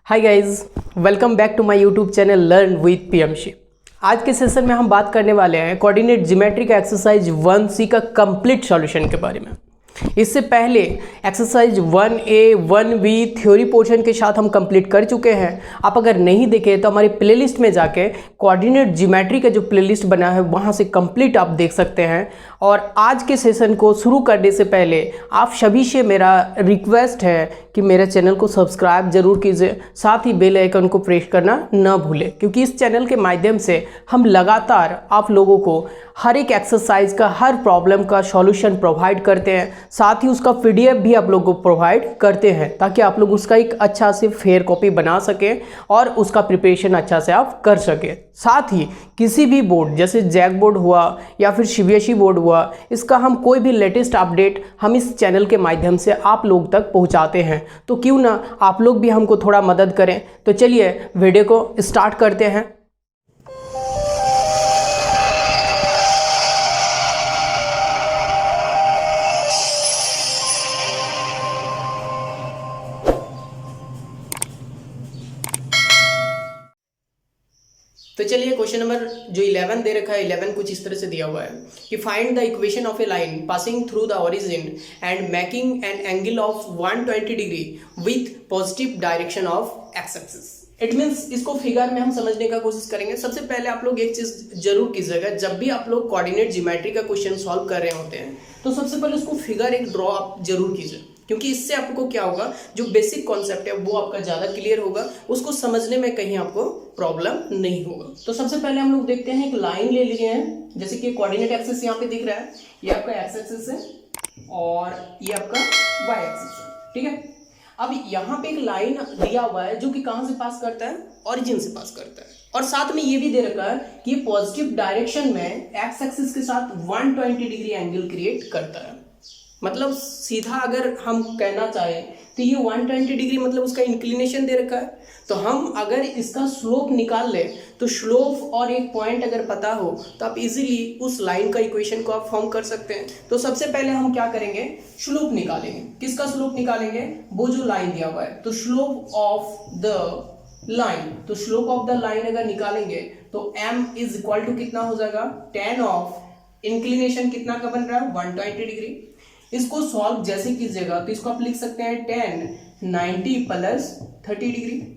Hi guys, welcome back to my YouTube channel learn with PMC. आज के session में हम बात करने वाले हैं कोऑर्डिनेट ज्योमेट्री का एक्सरसाइज 1C का कंप्लीट सॉल्यूशन के बारे में। इससे पहले exercise 1A 1B theory portion के साथ हम कंप्लीट कर चुके हैं। आप अगर नहीं देखे तो हमारी प्लेलिस्ट में जाके कोऑर्डिनेट ज्योमेट्री का जो प्लेलिस्ट बना है वहाँ से कंप्लीट आप देख सकते हैं। और आज के सेशन को शुरू करने से पहले आप सभी से मेरा रिक्वेस्ट है कि मेरे चैनल को सब्सक्राइब जरूर कीजिए, साथ ही बेल आइकन को प्रेस करना न भूलें, क्योंकि इस चैनल के माध्यम से हम लगातार आप लोगों को हर एक एक्सरसाइज का, हर प्रॉब्लम का सॉल्यूशन प्रोवाइड करते हैं। साथ ही उसका पीडीएफ भी आप लोगों को प्रोवाइड करते हैं ताकि आप लोग उसका एक अच्छा से फेयर कॉपी बना सकें और उसका प्रिपरेशन अच्छा से आप कर सकें। साथ ही किसी भी बोर्ड जैसे जैक बोर्ड हुआ या फिर सीबीएसई बोर्ड हुआ, इसका हम कोई भी लेटेस्ट अपडेट हम इस चैनल के माध्यम से आप लोग तक पहुंचाते हैं। तो क्यों ना आप लोग भी हमको थोड़ा मदद करें। तो चलिए वीडियो को स्टार्ट करते हैं। तो चलिए क्वेश्चन नंबर जो 11 दे रखा है, 11 कुछ इस तरह से दिया हुआ है कि find the equation of a line passing through the origin and making an angle of 120 degree with positive direction of x axis. It means इसको फिगर में हम समझने का कोशिश करेंगे। सबसे पहले आप लोग एक चीज जरूर कीजिएगा, जब भी आप लोग कोऑर्डिनेट ज्योमेट्री का क्वेश्चन सॉल्व कर रहे होते हैं तो सबसे पहले उसको फिगर एक ड्रॉ आप जरूर कीजिए, क्योंकि इससे आपको क्या होगा, जो बेसिक कॉन्सेप्ट है वो आपका ज़्यादा क्लियर होगा, उसको समझने में कहीं आपको प्रॉब्लम नहीं होगा। तो सबसे पहले हम लोग देखते हैं, एक लाइन ले लिए हैं, जैसे कि कोऑर्डिनेट एक्सिस यहाँ पे दिख रहा है, ये आपका एक्स एक्सिस है और ये आपका वाई एक्सिस है, ठीक है। अब यहाँ पे एक लाइन दिया हुआ है जो कि कहाँ से पास करता है, ओरिजिन से पास करता है, और साथ में ये भी दे रखा है कि ये पॉजिटिव डायरेक्शन में एक्स एक्सिस के साथ 120 डिग्री एंगल क्रिएट करता है। मतलब सीधा अगर हम कहना चाहें तो ये 120 डिग्री मतलब उसका इंक्लिनेशन दे रखा है। तो हम अगर इसका स्लोप निकाल लें तो स्लोप और एक पॉइंट अगर पता हो तो आप इजीली उस लाइन का इक्वेशन को आप फॉर्म कर सकते हैं। तो सबसे पहले हम क्या करेंगे, स्लोप निकालेंगे। किसका स्लोप निकालेंगे, वो जो लाइन दिया हुआ है, तो स्लोप ऑफ द लाइन, तो स्लोप ऑफ द लाइन अगर निकालेंगे तो m इज इक्वल टू कितना हो जाएगा, tan ऑफ इंक्लिनेशन कितना का बन रहा है, 120 डिग्री। इसको सॉल्व जैसे कीजिएगा तो इसको आप लिख सकते हैं tan 90 प्लस 30 डिग्री,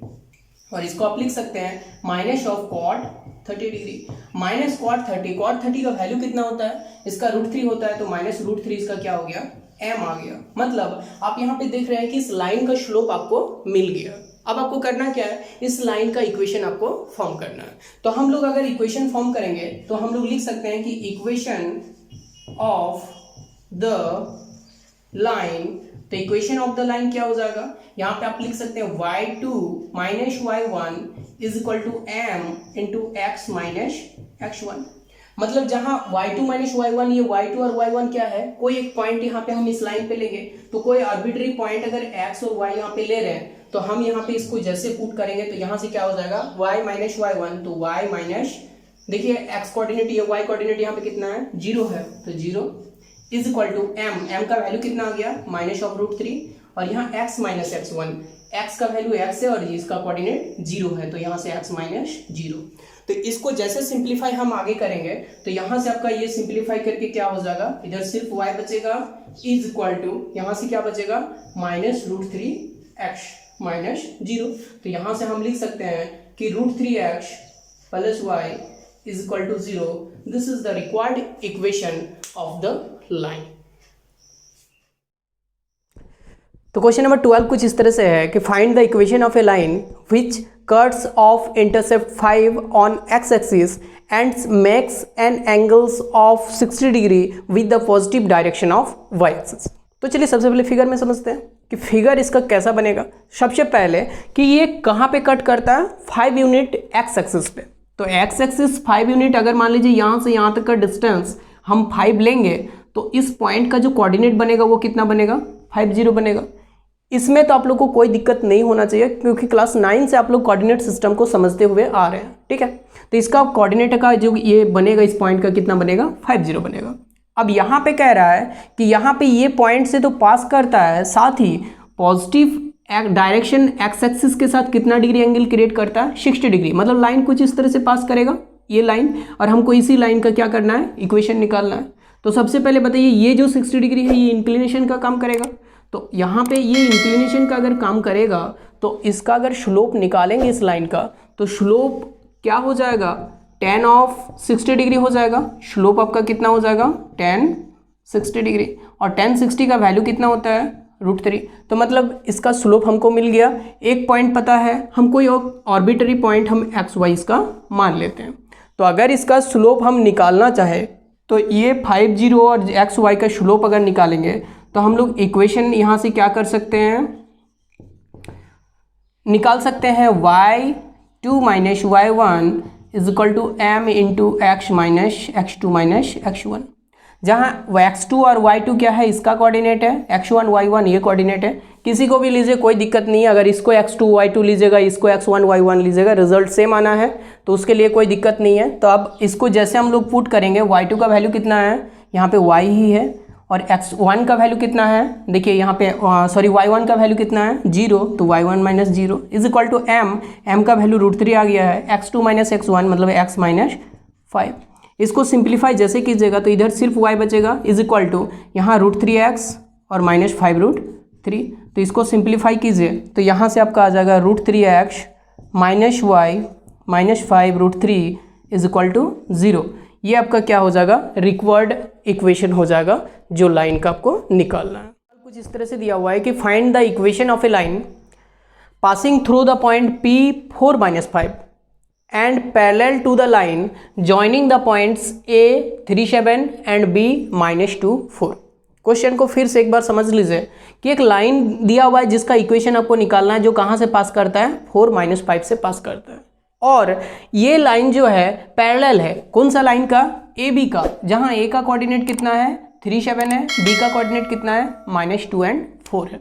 और इसको आप लिख सकते हैं minus of cot 30 degree. Minus cot 30 का वैल्यू कितना होता है, इसका √3 होता है, तो माइनस √3 इसका क्या हो गया, m आ गया। मतलब आप यहाँ पे देख रहे हैं कि इस लाइन का स्लोप आपको मिल गया। अब आपको करना क्या है, इस लाइन का इक्वेशन आपको फॉर्म करना है। तो हम लोग अगर इक्वेशन फॉर्म करेंगे तो हम लोग लिख सकते हैं कि इक्वेशन ऑफ द लाइन, तो इक्वेशन ऑफ द लाइन क्या हो जाएगा, यहाँ पे आप लिख सकते हैं y2 minus y1 is equal to m into x minus x1। मतलब जहां y2 माइनस y1, ये y2 और y1 क्या है, कोई एक पॉइंट यहाँ पे हम इस लाइन पे लेंगे, तो कोई आर्बिट्री पॉइंट अगर x और y यहाँ पे ले रहे हैं तो हम यहाँ पे इसको जैसे पुट करेंगे तो यहाँ से क्या हो जाएगा, y माइनस y1, तो y माइनस, देखिए x कोऑर्डिनेट ये y कोऑर्डिनेट यहाँ पे कितना है, 0 है, तो 0 इज इक्वल टू m का वैल्यू कितना आ गया, माइनस ऑफ √3, और यहाँ x माइनस x1, x का वैल्यू x है और इसका कोऑर्डिनेट 0 है, तो यहाँ से x माइनस 0। तो इसको जैसे सिंप्लीफाई हम आगे करेंगे तो यहाँ से आपका ये सिंप्लीफाई करके क्या हो जाएगा, इधर सिर्फ y बचेगा इज इक्वल टू, यहाँ से क्या बचेगा, माइनस √3x माइनस 0। तो यहाँ से हम लिख सकते हैं कि √3x plus y is equal to 0। This is the required equation of the line. तो क्वेश्चन नंबर 12 कुछ इस तरह से है कि find the equation of a line which cuts off intercept 5 on X axis and makes an angles of 60 degree with the positive direction of Y axis. तो चलिए सबसे पहले फिगर में समझते हैं कि फिगर इसका कैसा बनेगा। सबसे पहले कि ये कहाँ पे कट करता है, 5 यूनिट एक्स एक्सिस पे। तो एक्स एक्सिस 5 यूनिट, अगर मान लीजिए यहाँ से यहाँ तक का डिस्टेंस हम 5 लेंगे तो इस पॉइंट का जो कोऑर्डिनेट बनेगा वो कितना बनेगा, 50 बनेगा। इसमें तो आप लोग को कोई दिक्कत नहीं होना चाहिए, क्योंकि क्लास 9 से आप लोग कोऑर्डिनेट सिस्टम को समझते हुए आ रहे हैं, ठीक है। तो इसका कोऑर्डिनेट का जो ये बनेगा, इस पॉइंट का कितना बनेगा, 50 बनेगा। अब यहाँ पे कह रहा है कि यहाँ पे ये पॉइंट से तो पास करता है, साथ ही पॉजिटिव डायरेक्शन एक्स एक्सिस के साथ कितना डिग्री एंगल क्रिएट करता है, 60 डिग्री। मतलब लाइन कुछ इस तरह से पास करेगा, ये लाइन, और हमको इसी लाइन का क्या करना है, इक्वेशन निकालना है। तो सबसे पहले बताइए ये जो 60 डिग्री है ये इंक्लिनेशन का काम करेगा। तो यहाँ पे ये इंक्लिनेशन का अगर काम करेगा तो इसका अगर स्लोप निकालेंगे इस लाइन का, तो स्लोप क्या हो जाएगा, tan ऑफ 60 डिग्री हो जाएगा। स्लोप आपका कितना हो जाएगा, tan 60 डिग्री, और tan 60 का वैल्यू कितना होता है, √3। तो मतलब इसका स्लोप हमको मिल गया। एक पॉइंट पता है, हम कोई ऑर्बिटरी पॉइंट हम एक्स वाई इसका मान लेते हैं। तो अगर इसका स्लोप हम निकालना चाहे तो ये 50 और एक्स वाई का स्लोप अगर निकालेंगे तो हम लोग इक्वेशन यहाँ से क्या कर सकते हैं, निकाल सकते हैं y2 minus y1 is equal to m into x minus x2 minus x1, जहाँ x2 और y2 क्या है, इसका कोऑर्डिनेट है, x1 y1 ये कोऑर्डिनेट है। किसी को भी लीजिए कोई दिक्कत नहीं है, अगर इसको x2 y2 लीजिएगा, इसको x1 y1 लीजिएगा, रिजल्ट सेम आना है तो उसके लिए कोई दिक्कत नहीं है। तो अब इसको जैसे हम लोग पुट करेंगे, y2 का वैल्यू कितना है, यहाँ पे y ही है, और x1 का वैल्यू कितना है, देखिए यहाँ पे सॉरी y1 का वैल्यू कितना है, 0, तो y1 minus 0 is equal to m का वैल्यू √3 आ गया है, x2 माइनस x1 मतलब x माइनस 5। इसको सिंप्लीफाई जैसे कीजिएगा तो इधर सिर्फ y बचेगा, इज इक्वल टू यहाँ √3x और माइनस 5√3। तो इसको सिंप्लीफाई कीजिए तो यहाँ से आपका आ जाएगा √3x minus y minus 5√3 is equal to 0। ये आपका क्या हो जाएगा, रिक्वायर्ड इक्वेशन हो जाएगा जो लाइन का आपको निकालना है। कुछ इस तरह से दिया हुआ है कि find the equation of a line passing through the point P4 - 5 and parallel to the line joining the points A 37 and B -2 4। Question को फिर से एक बार समझ लीजिए कि एक लाइन दिया हुआ है जिसका इक्वेशन आपको निकालना है, जो कहाँ से पास करता है, 4 - 5 से पास करता है, और ये लाइन जो है पैरेलल है, कौन सा लाइन का, AB का, जहाँ A का कोऑर्डिनेट कितना है, 37 है, B का कोऑर्डिनेट कितना है, -2 और 4 है।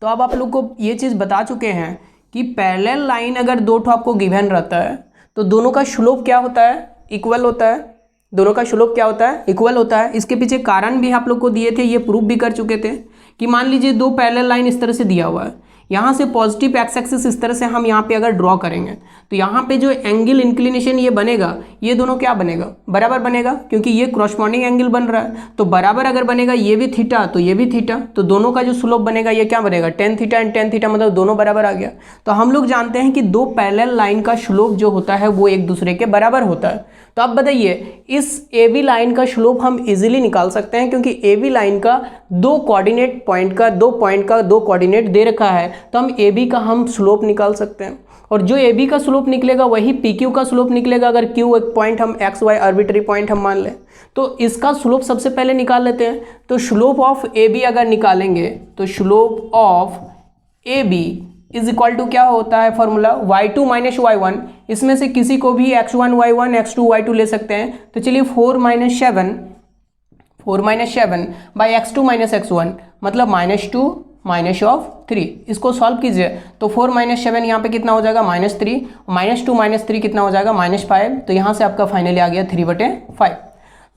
तो अब आप लोग को ये चीज़ बता चुके हैं कि पैरेलल लाइन अगर दो ठो आपको गिवन रहता है तो दोनों का स्लोप क्या होता है, इक्वल होता है। दोनों का स्लोप क्या होता है, इक्वल होता है। इसके पीछे कारण भी आप लोग को दिए थे, ये प्रूफ भी कर चुके थे कि मान लीजिए दो पैरेलल लाइन इस तरह से दिया हुआ है, यहाँ से पॉजिटिव एक्स एक्सिस इस तरह से हम यहाँ पे अगर ड्रॉ करेंगे तो यहाँ पे जो एंगल इंक्लिनेशन ये बनेगा, ये दोनों क्या बनेगा, बराबर बनेगा, क्योंकि ये क्रॉसपॉन्डिंग एंगल बन रहा है। तो बराबर अगर बनेगा, ये भी थीटा तो ये भी थीटा, तो दोनों का जो स्लोप बनेगा ये क्या बनेगा, tan theta and tan theta, मतलब दोनों बराबर आ गया। तो हम लोग जानते हैं कि दो पैरेलल लाइन का स्लोप जो होता है वो एक दूसरे के बराबर होता है। तो अब बताइए इस AB लाइन का स्लोप हम इजीली निकाल सकते हैं, क्योंकि AB लाइन का दो कोऑर्डिनेट पॉइंट का दो कोऑर्डिनेट दे रखा है, तो हम AB का हम स्लोप निकाल सकते हैं। और जो AB का स्लोप निकलेगा वही PQ का स्लोप निकलेगा, अगर Q एक पॉइंट हम XY आर्बिट्री पॉइंट हम मान लें। तो इसका स्लोप सबसे पहले निकाल लेते हैं। तो स्लोप ऑफ AB अगर निकालेंगे तो slope of AB is equal to क्या होता है फॉर्मूला, y2 माइनस y1, इसमें से किसी को भी x1 y1 x2 y2 ले सकते हैं। तो चलिए 4 - 7 बाई x2 माइनस x1 मतलब -2 माइनस ऑफ 3। इसको सॉल्व कीजिए तो 4 - 7 यहाँ पे कितना हो जाएगा, -3, -2 - 3 कितना हो जाएगा, -5। तो यहाँ से आपका फाइनली आ गया 3/5।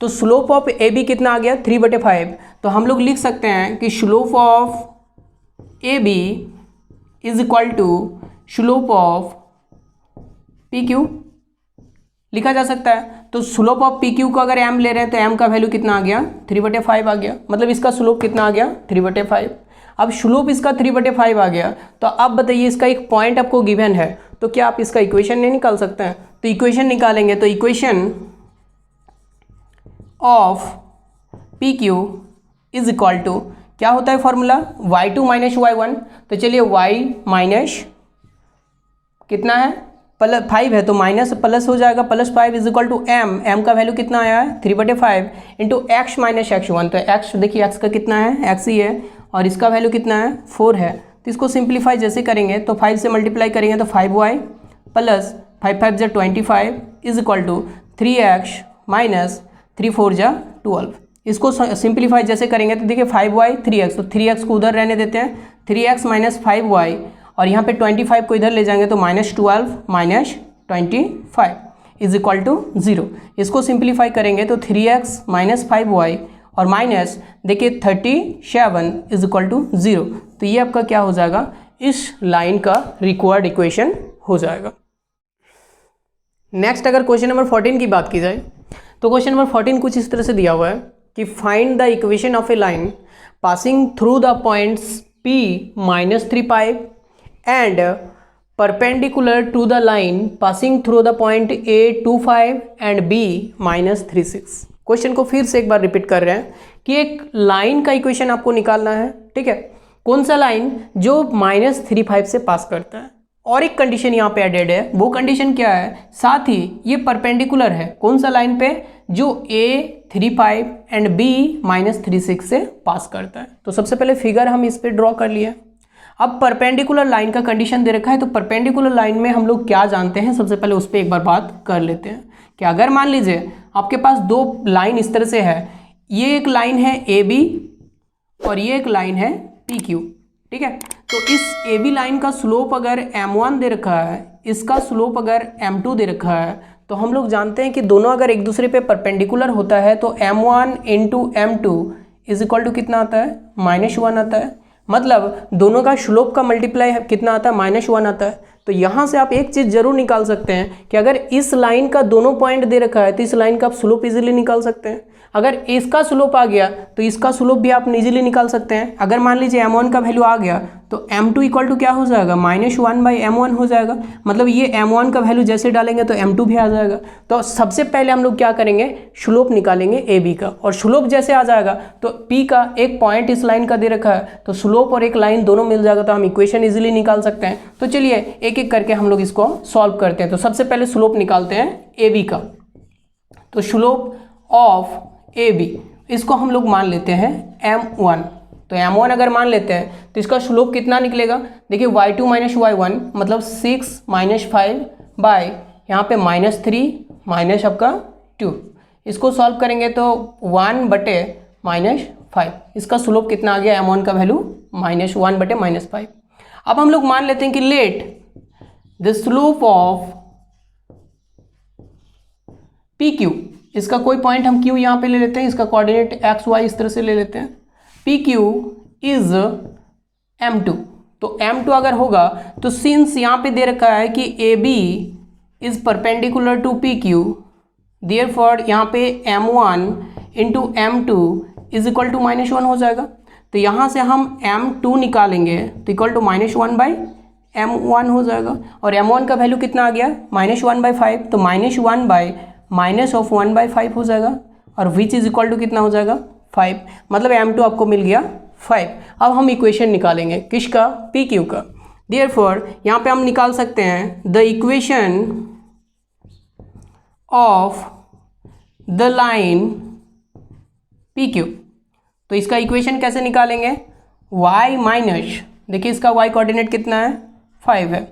तो स्लोप ऑफ AB कितना आ गया, 3/5। तो हम लोग लिख सकते हैं कि slope of AB is equal to slope of PQ लिखा जा सकता है। तो स्लोप ऑफ PQ को अगर m ले रहे हैं तो m का वैल्यू कितना आ गया, 3/5 आ गया, मतलब इसका स्लोप कितना आ गया, 3/5। अब स्लोप इसका 3/5 आ गया, तो अब बताइए इसका एक पॉइंट आपको गिवन है, तो क्या आप इसका इक्वेशन नहीं निकाल सकते हैं। तो इक्वेशन निकालेंगे तो equation of PQ is equal to क्या होता है फॉर्मूला, y2 माइनस y1। तो चलिए y माइनस कितना है, +5 है, तो माइनस प्लस हो जाएगा, +5 इज इक्वल टू m का वैल्यू कितना आया है, 3/5 इंटू x माइनस x1। तो x देखिए x का कितना है, x ही है, और इसका वैल्यू कितना है, 4 है। तो इसको सिंप्लीफाई जैसे करेंगे तो 5 से मल्टीप्लाई करेंगे तो 5y plus 5 5 = 25 is equal to 3x minus 3 4 = 12। इसको सिंप्लीफाई जैसे करेंगे तो देखिए 5y 3x, तो 3x को उधर रहने देते हैं, 3x माइनस 5y, और यहाँ पे 25 को इधर ले जाएंगे तो -12 माइनस 25 इज इक्वल टू 0। इसको सिंप्लीफाई करेंगे तो 3x माइनस 5y और माइनस देखिए 37 इज इक्वल टू 0। तो ये आपका क्या हो जाएगा, इस लाइन का रिक्वायर्ड इक्वेशन हो जाएगा। नेक्स्ट अगर क्वेश्चन नंबर 14 की बात की जाए तो क्वेश्चन नंबर 14 कुछ इस तरह से दिया हुआ है कि find the equation of a line passing through the points P -3 and perpendicular to the line passing through the point A 25 and B -36। Question को फिर से एक बार रिपीट कर रहे हैं कि एक लाइन का इक्वेशन आपको निकालना है, ठीक है। कौन सा लाइन? जो -35 से पास करता है, और एक कंडीशन यहाँ पे एडेड है। वो कंडीशन क्या है? साथ ही ये परपेंडिकुलर है कौन सा लाइन पे? जो A 35 एंड B -36 से पास करता है। तो सबसे पहले फिगर हम इस पे ड्रॉ कर लिए। अब परपेंडिकुलर लाइन का कंडीशन दे रखा है, तो परपेंडिकुलर लाइन में हम लोग क्या जानते हैं, सबसे पहले उस पर एक बार बात कर लेते हैं कि अगर मान लीजिए आपके पास दो लाइन इस तरह से है, ये एक लाइन है AB और ये एक लाइन है PQ, ठीक है। तो इस AB लाइन का स्लोप अगर M1 दे रखा है, इसका स्लोप अगर M2 दे रखा है, तो हम लोग जानते हैं कि दोनों अगर एक दूसरे पे परपेंडिकुलर होता है तो M1 into M2 is equal to कितना आता है? -1 आता है। मतलब दोनों का स्लोप का मल्टीप्लाई कितना आता है? -1 आता है। तो यहाँ से आप एक चीज़ जरूर निकाल सकते हैं कि अगर इस लाइन का दोनों पॉइंट दे रखा है तो इस लाइन का आप स्लोप इजीली निकाल सकते हैं। अगर इसका स्लोप आ गया तो इसका स्लोप भी आप इजीली निकाल सकते हैं। अगर मान लीजिए M1 का वैल्यू आ गया तो M2 इक्वल टू क्या हो जाएगा? -1/M1 हो जाएगा। मतलब ये M1 का वैल्यू जैसे डालेंगे तो M2 भी आ जाएगा। तो सबसे पहले हम लोग क्या करेंगे? स्लोप निकालेंगे AB का, और स्लोप जैसे आ जाएगा तो P का एक पॉइंट इस लाइन का दे रखा है, तो स्लोप और एक लाइन दोनों मिल जाएगा, तो हम इक्वेशन इजीली निकाल सकते हैं। तो चलिए एक एक करके हम लोग इसको सॉल्व करते हैं। तो सबसे पहले स्लोप निकालते हैं AB का। तो स्लोप ऑफ AB इसको हम लोग मान लेते हैं M1। तो M1 अगर मान लेते हैं तो इसका स्लोप कितना निकलेगा? देखिए y2 - y1 मतलब 6 - 5 बाय यहाँ पे -3 माइनस आपका 2। इसको सॉल्व करेंगे तो 1/-5। इसका स्लोप कितना आ गया? M1 का वैल्यू -1/-5। अब हम लोग मान लेते हैं कि late the slope of PQ, इसका कोई पॉइंट हम Q यहाँ पे ले लेते हैं, इसका कोऑर्डिनेट x y इस तरह से ले लेते हैं। PQ is M2। तो M2 अगर होगा तो सिंस यहाँ पे दे रखा है कि AB is perpendicular to PQ, therefore यहाँ पे M1 into M2 is equal to -1 हो जाएगा। तो यहाँ से हम M2 निकालेंगे तो इक्वल टू -1/M1 हो जाएगा। और M1 का वैल्यू कितना आ गया? -1/5। तो -1/-1/5 हो जाएगा, और विच इज इक्वल टू कितना हो जाएगा? 5। मतलब M2 आपको मिल गया 5। अब हम इक्वेशन निकालेंगे किसका? PQ का। देयरफॉर यहाँ पे हम निकाल सकते हैं the equation of the line PQ। तो इसका इक्वेशन कैसे निकालेंगे? y माइनस, देखिए इसका y कोऑर्डिनेट कितना है? 5 है,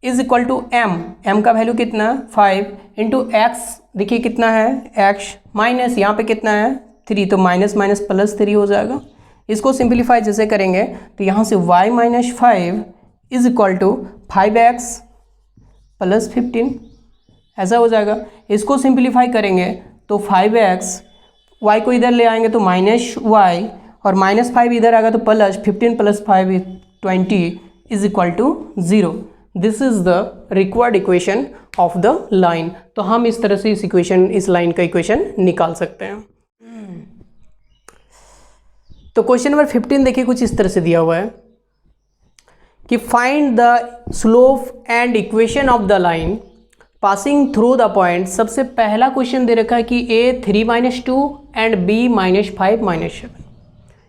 इज इक्वल टू m का वैल्यू कितना? 5 इंटू x, देखिए कितना है? x माइनस यहाँ पे कितना है? 3, तो माइनस माइनस प्लस 3 हो जाएगा। इसको सिंप्लीफाई जैसे करेंगे तो यहाँ से y - 5 is equal to 5x + 15 ऐसा हो जाएगा। इसको सिंप्लीफाई करेंगे तो 5x, y को इधर ले आएंगे तो -y, और -5 इधर आएगा तो plus 15 + 5 20 is equal to 0। This is the required equation of the line. तो हम इस तरह से इस लाइन का इक्वेशन निकाल सकते हैं। तो क्वेश्चन नंबर 15 देखिए कुछ इस तरह से दिया हुआ है कि find the slope and equation of the line passing through the point. सबसे पहला क्वेश्चन दे रखा है कि A 3 - 2 एंड B -5 - 7।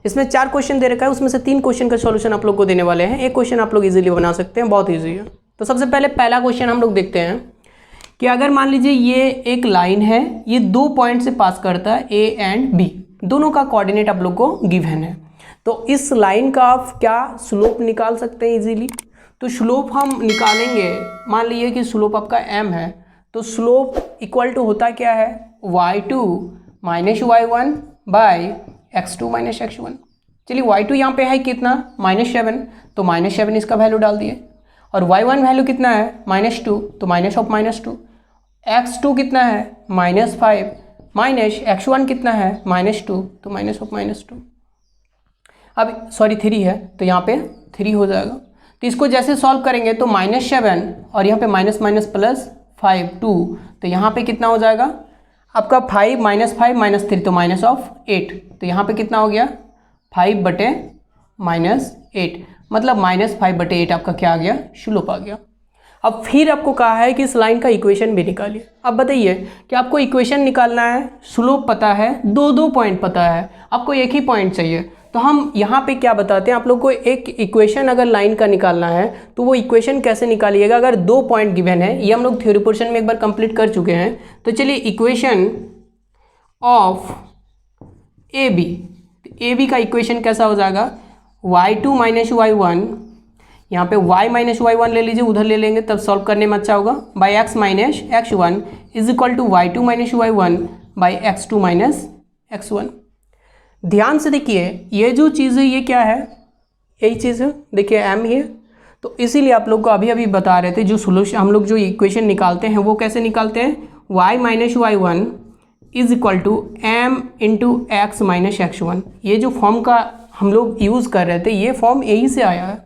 इसमें 4 क्वेश्चन दे रखा है, उसमें से 3 क्वेश्चन का सॉल्यूशन आप लोग को देने वाले हैं। एक क्वेश्चन आप लोग इजीली बना सकते हैं, बहुत इजी है। तो सबसे पहले पहला क्वेश्चन हम लोग देखते हैं कि अगर मान लीजिए ये एक लाइन है, ये 2 पॉइंट से पास करता है A एंड B, दोनों का कोऑर्डिनेट आप लोग को गिवन है। तो इस लाइन का आप क्या स्लोप निकाल सकते हैं इजीली? तो स्लोप हम निकालेंगे, मान लीजिए कि स्लोप आपका m है, तो स्लोप इक्वल टू होता क्या है? y2 - y1 bye x2 - x1। चलिए y2 यहाँ पे है कितना? -7, तो -7 इसका वैल्यू डाल दिए, और y1 वैल्यू कितना है? -2, तो -2। x2 कितना है? -5 माइनस x1 कितना है? -2, तो -2। अब सॉरी 3 है, तो यहाँ पे 3 हो जाएगा। तो इसको जैसे सॉल्व करेंगे तो -7 और यहाँ पे माइनस माइनस प्लस 5 2, तो यहाँ पे कितना हो जाएगा आपका 5 -5 -3 तो -8, तो यहाँ पे कितना हो गया 5/-8, मतलब -5/8 आपका क्या आ गया, स्लोप आ गया। अब फिर आपको कहा है कि इस लाइन का इक्वेशन भी निकालिए। अब बताइए कि आपको इक्वेशन निकालना है, स्लोप पता है, दो पॉइंट पता है, आपको एक ही पॉइंट चाहिए। तो हम यहाँ पे क्या बताते हैं आप लोग को, एक इक्वेशन अगर लाइन का निकालना है तो वो इक्वेशन कैसे निकालिएगा अगर 2 पॉइंट गिवन है, ये हम लोग थ्योरी पोर्शन में एक बार कंप्लीट कर चुके हैं। तो चलिए इक्वेशन ऑफ ए बी का इक्वेशन कैसा हो जाएगा, y2 - y1, यहाँ पे y - y1 ले लीजिए, उधर ले लेंगे तब सॉल्व करने में अच्छा होगा, by x - x1 is equal to y2 - y1 by x2 - x1। ध्यान से देखिए ये जो चीज़ है ये क्या है, यही चीज़ है, देखिए m है। तो इसीलिए आप लोग को अभी अभी बता रहे थे जो सोल्यूशन हम लोग जो इक्वेशन निकालते हैं वो कैसे निकालते हैं, y - y1 is equal to m into x - x1। ये जो फॉर्म का हम लोग यूज़ कर रहे थे ये फॉर्म यही से आया है।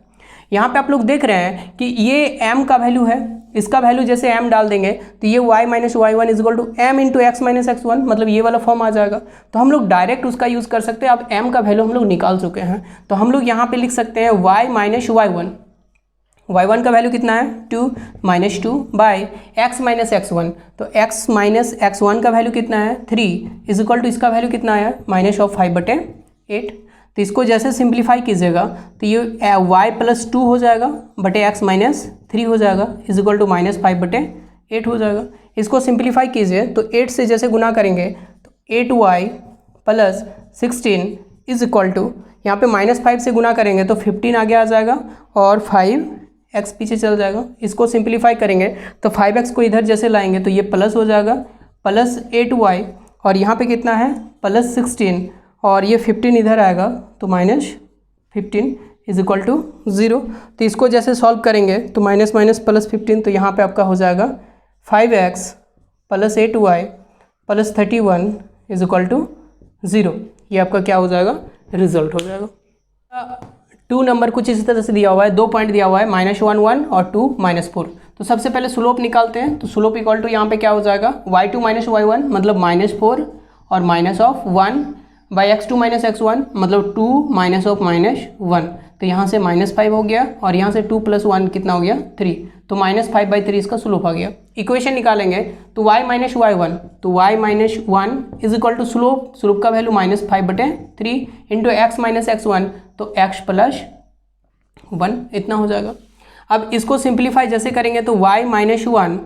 यहाँ पे आप लोग देख रहे हैं कि ये m का वैल्यू है, इसका वैल्यू जैसे m डाल देंगे तो ये y - y1 is equal to m into x - x1, मतलब ये वाला फॉर्म आ जाएगा। तो हम लोग डायरेक्ट उसका यूज़ कर सकते हैं। अब m का वैल्यू हम लोग निकाल चुके हैं तो हम लोग यहाँ पे लिख सकते हैं y - y1, y1 का वैल्यू कितना है 2 - 2 बाई x - x1, तो x - x1 का वैल्यू कितना है 3 इज इक्वल टू इसका वैल्यू कितना है -5/8। तो इसको जैसे सिंप्लीफाई कीजिएगा तो ये y + 2 हो जाएगा बटे x - 3 हो जाएगा इज इक्वल टू -5/8 हो जाएगा। इसको सिंप्लीफाई कीजिए तो 8 से जैसे गुना करेंगे तो 8y + 16 इज इक्वल टू, यहाँ पे -5 से गुना करेंगे तो 15 आगे आ जाएगा और 5x पीछे चल जाएगा। इसको सिंप्लीफाई करेंगे तो 5x को इधर जैसे लाएंगे तो ये प्लस हो जाएगा, प्लस 8y और यहाँ पे कितना है +16 और ये 15 इधर आएगा तो -15 इज इक्वल टू 0। तो इसको जैसे सॉल्व करेंगे तो माइनस माइनस प्लस 15, तो यहाँ पे आपका हो जाएगा 5x + 8y + 31 is equal to 0। ये आपका क्या हो जाएगा, रिजल्ट हो जाएगा। 2 नंबर कुछ इसी तरह से दिया हुआ है, 2 पॉइंट दिया हुआ है, -1 1 और 2 -4। तो सबसे पहले स्लोप निकालते हैं। तो स्लोप इक्वल टू यहाँ पे क्या हो जाएगा y2 - y1 मतलब -4 और -1 बाई x2 - x1 मतलब 2 -1। तो यहाँ से -5 हो गया और यहाँ से 2 + 1 कितना हो गया 3, तो -5/3 इसका स्लोप आ गया। इक्वेशन निकालेंगे तो y - y1, तो y - 1 is equal to slope का वैल्यू -5/3 इंटू x - x1 तो x + 1 इतना हो जाएगा। अब इसको सिंप्लीफाई जैसे करेंगे तो y - 1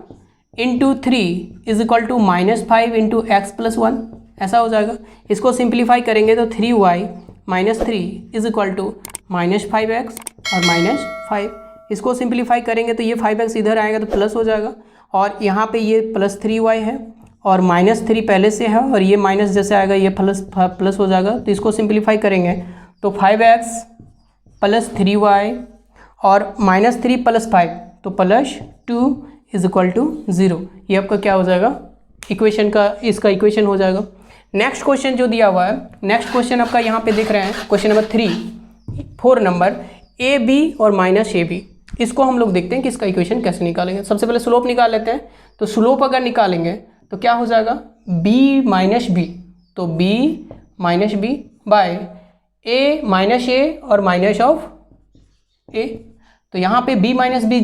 into 3 is equal to -5 into x + 1 ऐसा हो जाएगा। इसको सिंप्लीफाई करेंगे तो 3y - 3 is equal to -5x और -5। इसको सिंप्लीफाई करेंगे तो ये 5x इधर आएगा तो प्लस हो जाएगा और यहाँ पे ये +3y है और -3 पहले से है और ये माइनस जैसे आएगा ये प्लस हो जाएगा। तो इसको सिंप्लीफाई करेंगे तो 5x + 3y और -3 + 5 तो +2 इज इक्वल टू 0। ये आपका क्या हो जाएगा, इक्वेशन का इसका इक्वेशन हो जाएगा। नेक्स्ट क्वेश्चन जो दिया हुआ है, नेक्स्ट क्वेश्चन आपका यहाँ पे देख रहे हैं क्वेश्चन नंबर 4 नंबर AB और -AB। इसको हम लोग देखते हैं कि इसका इक्वेशन कैसे निकालेंगे। सबसे पहले स्लोप निकाल लेते हैं। तो स्लोप अगर निकालेंगे तो क्या हो जाएगा B - B, तो B - B बाय A और माइनस ऑफ A। तो यहाँ पे B - B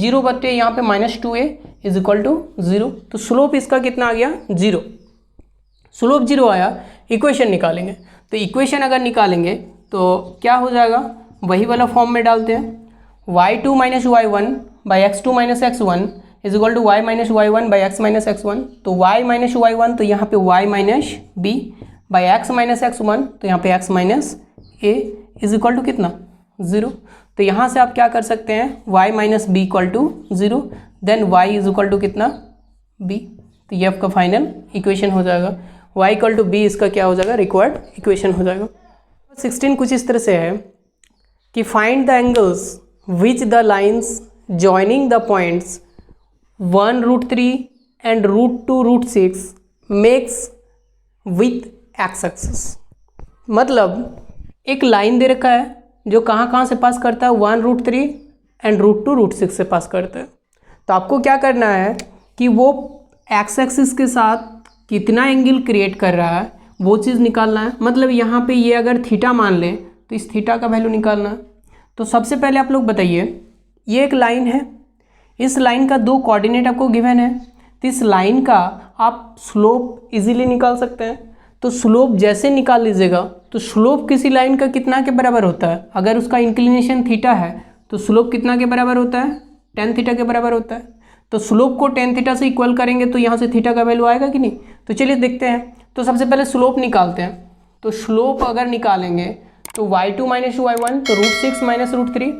0 बटे यहाँ पे -2A इज इक्वल टू 0। तो स्लोप इसका कितना आ गया 0, स्लोप 0 आया। इक्वेशन निकालेंगे तो इक्वेशन अगर निकालेंगे तो क्या हो जाएगा, वही वाला फॉर्म में डालते हैं y2 - y1 by x2 - x1 is equal to y - y1 by x - x1। तो y - y1 तो यहाँ पे y - b by x - x1 तो यहाँ पे x - a is equal to कितना 0। तो यहाँ से आप क्या कर सकते हैं y - b equal to 0, then y is equal to कितना b। तो ये आपका फाइनल इक्वेशन हो जाएगा, y इक्वल टू b इसका क्या हो जाएगा, रिक्वायर्ड इक्वेशन हो जाएगा। 16 कुछ इस तरह से है कि find the angles which the lines joining the points 1√3 and √2√6 makes with x axis. मतलब एक लाइन दे रखा है जो कहाँ कहाँ से पास करता है 1√3 एंड √2 √6 से पास करते हैं। तो आपको क्या करना है कि वो एक्स एक्सिस के साथ कितना एंगल क्रिएट कर रहा है वो चीज़ निकालना है। मतलब यहाँ पे ये अगर थीटा मान लें तो इस थीटा का वैल्यू निकालना है। तो सबसे पहले आप लोग बताइए, ये एक लाइन है, इस लाइन का 2 कोऑर्डिनेट आपको गिवन है, तो इस लाइन का आप स्लोप इजीली निकाल सकते हैं। तो स्लोप जैसे निकाल लीजिएगा तो स्लोप किसी लाइन का कितना के बराबर होता है, अगर उसका इंक्लिनेशन थीटा है तो स्लोप कितना के बराबर होता है, tan थीटा के बराबर होता है। तो स्लोप को tan थीटा से इक्वल करेंगे तो यहाँ से थीटा का वैल्यू आएगा कि नहीं। तो चलिए देखते हैं। तो सबसे पहले स्लोप निकालते हैं। तो स्लोप अगर निकालेंगे तो y2 माइनस y1 तो √6 माइनस √3,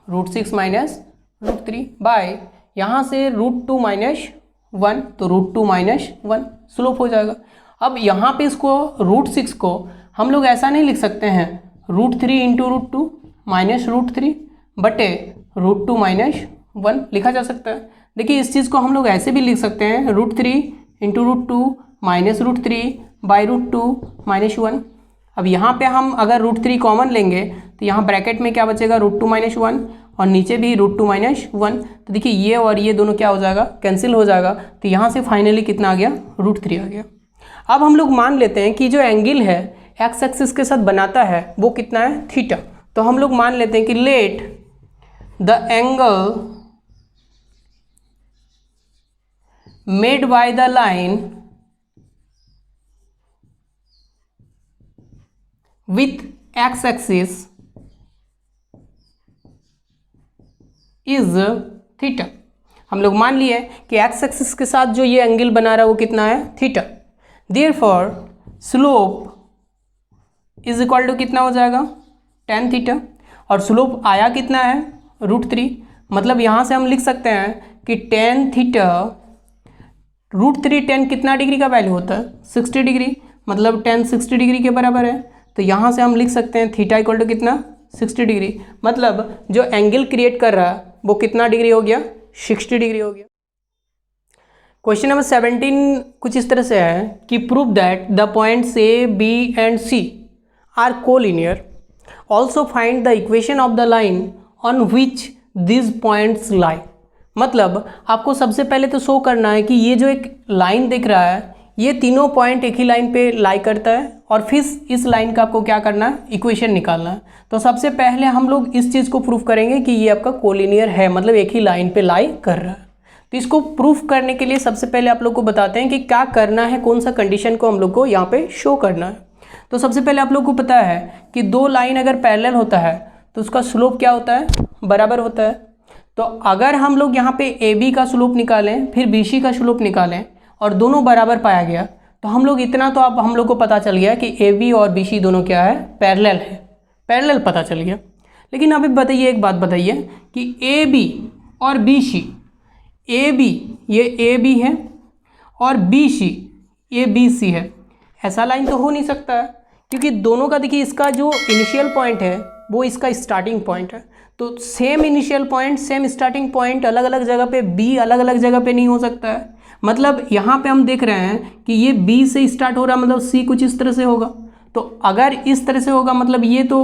√6 माइनस √3 बाय यहाँ से √2 माइनस 1 तो √2 माइनस 1 स्लोप हो जाएगा। अब यहाँ पे इसको √6 को हम लोग ऐसा नहीं लिख सकते हैं √3 इंटू √2 माइनस √3 बटे √2 माइनस 1 लिखा जा सकता है। देखिए इस चीज़ को हम लोग ऐसे भी लिख सकते हैं √3 इंटू √2 माइनस √3 बाई √2 माइनस 1। अब यहाँ पे हम अगर √3 कॉमन लेंगे तो यहाँ ब्रैकेट में क्या बचेगा √2 माइनस 1 और नीचे भी √2 माइनस 1। तो देखिए ये और ये दोनों क्या हो जाएगा, कैंसिल हो जाएगा। तो यहाँ से फाइनली कितना आ गया, √3 आ गया। अब हम लोग मान लेते हैं कि जो एंगल है एक्स एक्सिस के साथ बनाता है वो कितना है, थीटा। तो हम लोग मान लेते हैं कि let the angle made by the line with x axis is theta. हम लोग मान लिए कि एक्स एक्सिस के साथ जो ये एंगल बना रहा है वो कितना है, theta. Therefore slope is equal to कितना हो जाएगा, tan थीटा। और स्लोप आया कितना है, √3। मतलब यहाँ से हम लिख सकते हैं कि tan थीटा √3 tan कितना डिग्री का वैल्यू होता है, 60 डिग्री। मतलब tan 60 डिग्री के बराबर है। तो यहाँ से हम लिख सकते हैं थीटा इक्वल टू कितना, 60 डिग्री। मतलब जो एंगल क्रिएट कर रहा है वो कितना डिग्री हो गया, 60 डिग्री हो गया। क्वेश्चन नंबर 17 कुछ इस तरह से है कि prove that the points A B and C are collinear, also find the equation of the line on which this points lie. मतलब आपको सबसे पहले तो शो करना है कि ये जो एक लाइन दिख रहा है ये तीनों पॉइंट एक ही लाइन पे लाई करता है और फिर इस लाइन का आपको क्या करना है, इक्वेशन निकालना है। तो सबसे पहले हम लोग इस चीज़ को प्रूफ करेंगे कि ये आपका कोलिनियर है, मतलब एक ही लाइन पे लाई कर रहा है। तो इसको प्रूफ करने के लिए सबसे पहले आप लोग को बताते हैं कि क्या करना है, कौन सा कंडीशन को हम लोग को यहाँ पे शो करना है। तो सबसे पहले आप लोग को पता है कि 2 लाइन अगर पैरेलल होता है तो उसका स्लोप क्या होता है, बराबर होता है। तो अगर हम लोग यहाँ पे ए बी का स्लोप निकालें फिर बी सी का स्लोप निकालें और दोनों बराबर पाया गया तो हम लोग इतना तो अब हम लोग को पता चल गया कि ए बी और बी सी दोनों क्या है, पैरेलल है, पैरेलल पता चल गया। लेकिन अभी बताइए, एक बात बताइए कि ए बी और बी सी, ए बी ये ए बी है और बी सी ये बी सी है, ऐसा लाइन तो हो नहीं सकता है क्योंकि दोनों का देखिए इसका जो इनिशियल पॉइंट है वो इसका स्टार्टिंग पॉइंट है। तो same initial point same starting point अलग अलग जगह पे, बी अलग अलग जगह पे नहीं हो सकता है। मतलब यहाँ पे हम देख रहे हैं कि ये बी से स्टार्ट हो रहा है, मतलब सी कुछ इस तरह से होगा। तो अगर इस तरह से होगा मतलब ये तो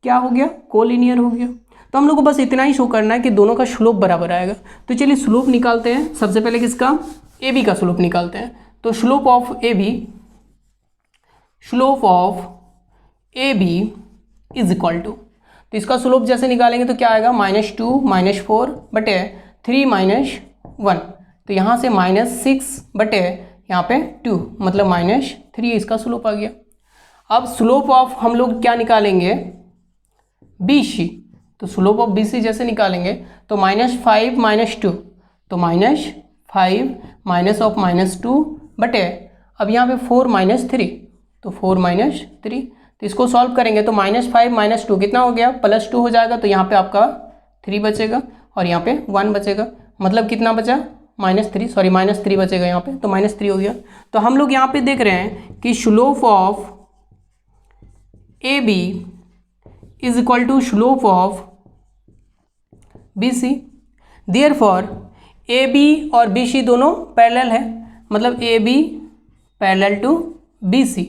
क्या हो गया, कोलिनियर हो गया। तो हम लोग को बस इतना ही शो करना है कि दोनों का स्लोप बराबर आएगा। तो चलिए स्लोप निकालते हैं। सबसे पहले किसका, ए बी का स्लोप निकालते हैं। तो slope of A B, slope of A B is equal to, तो इसका स्लोप जैसे निकालेंगे तो क्या आएगा, -2 -4 बटे 3 -1। तो यहाँ से -6 बटे यहाँ पे 2 मतलब -3 इसका स्लोप आ गया। अब स्लोप ऑफ हम लोग क्या निकालेंगे, बी सी। तो स्लोप ऑफ बी सी जैसे निकालेंगे तो -5 -2 तो -5 माइनस ऑफ -2 बटे अब यहाँ पे 4 -3 तो 4 -3। तो इसको सॉल्व करेंगे तो -5 -2 कितना हो गया, +2 हो जाएगा। तो यहाँ पे आपका 3 बचेगा और यहाँ पे 1 बचेगा, मतलब कितना बचा, -3 बचेगा यहाँ पे, तो -3 हो गया। तो हम लोग यहाँ पे देख रहे हैं कि slope of A B is equal to slope of B C. Therefore A B और बी सी दोनों पैरेलल है, मतलब A B parallel to B C.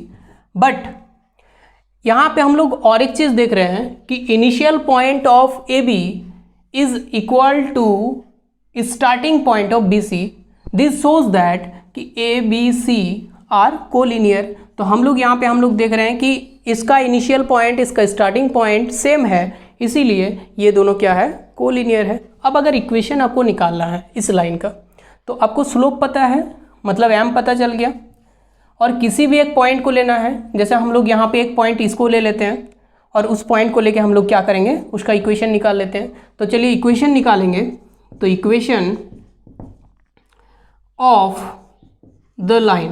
But यहाँ पे हम लोग और एक चीज़ देख रहे हैं कि initial point of A B is equal to starting point of B C, this shows that कि A B C are collinear. तो हम लोग यहाँ पे हम लोग देख रहे हैं कि इसका इनिशियल पॉइंट इसका स्टार्टिंग पॉइंट सेम है, इसीलिए ये दोनों क्या है, कोलिनियर है। अब अगर इक्वेशन आपको निकालना है इस लाइन का, तो आपको स्लोप पता है, मतलब एम पता चल गया, और किसी भी एक पॉइंट को लेना है। जैसे हम लोग यहाँ पे एक पॉइंट इसको ले लेते हैं और उस पॉइंट को लेके हम लोग क्या करेंगे, उसका इक्वेशन निकाल लेते हैं। तो चलिए इक्वेशन निकालेंगे। तो इक्वेशन ऑफ द लाइन,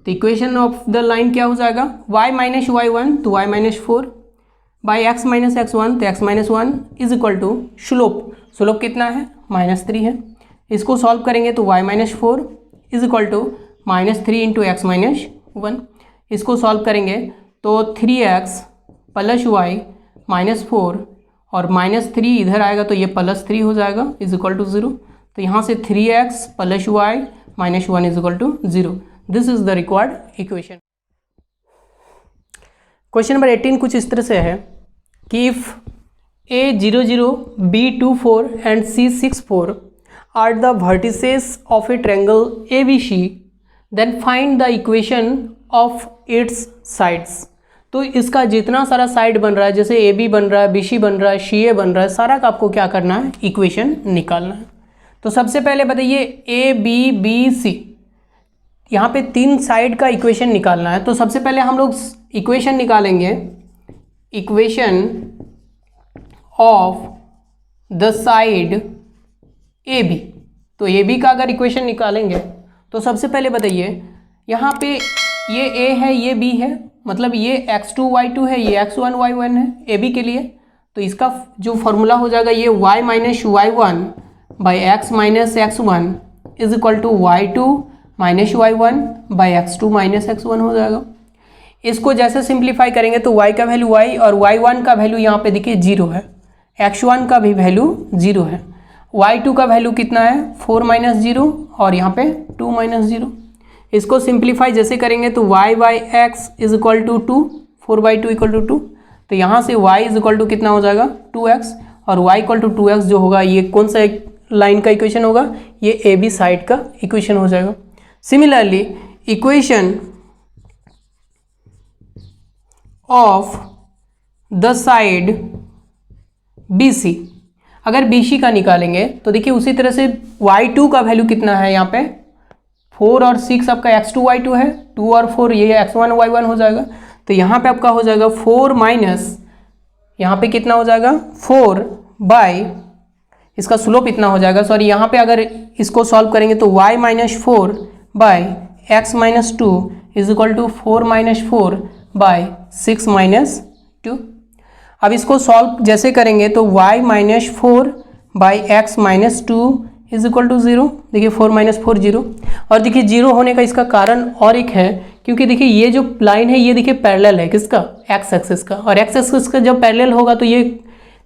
तो इक्वेशन ऑफ द लाइन क्या हो जाएगा, y माइनस वाई वन तो y minus four by x minus x one तो x minus one is equal to slope, slope कितना है, -3 है। इसको सॉल्व करेंगे तो y minus four is equal to -3 into x minus one. इसको solve करेंगे तो 3x plus y minus four और -3 इधर आएगा तो ये +3 हो जाएगा इज इक्वल टू 0। तो यहाँ से 3x plus y minus one is equal to 0। This is the required equation. Question number 18 कुछ इस तरह से है कि if A00, B24 and C64 are the vertices of a triangle ABC, then find the equation of its sides. तो इसका जितना सारा साइड बन रहा है, जैसे AB बन रहा है, BC बन रहा है, CA बन रहा है, सारा का आपको क्या करना है, इक्वेशन निकालना है। तो सबसे पहले बताइए ABBC, यहाँ पे 3 साइड का इक्वेशन निकालना है। तो सबसे पहले हम लोग इक्वेशन निकालेंगे, equation of the side AB। तो AB का अगर इक्वेशन निकालेंगे तो सबसे पहले बताइए, यहाँ पे ये A है, ये B है, मतलब ये x2 y2 है, ये x1 y1 है AB के लिए। तो इसका जो फॉर्मूला हो जाएगा ये y minus y one by x minus x one is equal to y2 minus y one by x2 minus x1 हो जाएगा। इसको जैसे सिंप्लीफाई करेंगे तो y का वैल्यू y और y1 का वैल्यू यहाँ पे देखिए 0 है, x1 का भी वैल्यू 0 है, y2 का वैल्यू कितना है 4 माइनस 0 और यहाँ पे 2 माइनस 0। इसको सिंप्लीफाई जैसे करेंगे तो y by x is equal to 2, 4 by 2 equal to 2। तो यहाँ से y इज इक्वल टू कितना हो जाएगा 2x, और y इक्वल टू 2x जो होगा ये कौन सा लाइन का इक्वेशन होगा, ये AB साइड का इक्वेशन हो जाएगा। Similarly equation of the side BC, अगर BC का निकालेंगे तो देखिए उसी तरह से y2 का वैल्यू कितना है, यहाँ पे 4 और 6 आपका x2 y2 है, 2 और 4 ये x1 y1 हो जाएगा। तो यहाँ पे आपका हो जाएगा 4 माइनस, यहाँ पे कितना हो जाएगा 4 बाई, इसका स्लोप इतना हो जाएगा, सॉरी यहाँ पे अगर इसको सॉल्व करेंगे तो y minus 4 by x minus 2 is equal to 4 minus 4 by 6 minus 2। अब इसको सॉल्व जैसे करेंगे तो y minus 4 by x minus 2 is equal to 0। देखिए 4 माइनस 4 0, और देखिए 0 होने का इसका कारण और एक है, क्योंकि देखिए ये जो लाइन है ये देखिए पैरेलल है किसका, एक्स एक्सिस का, और एक्स एक्सिस का जब पैरेलल होगा तो ये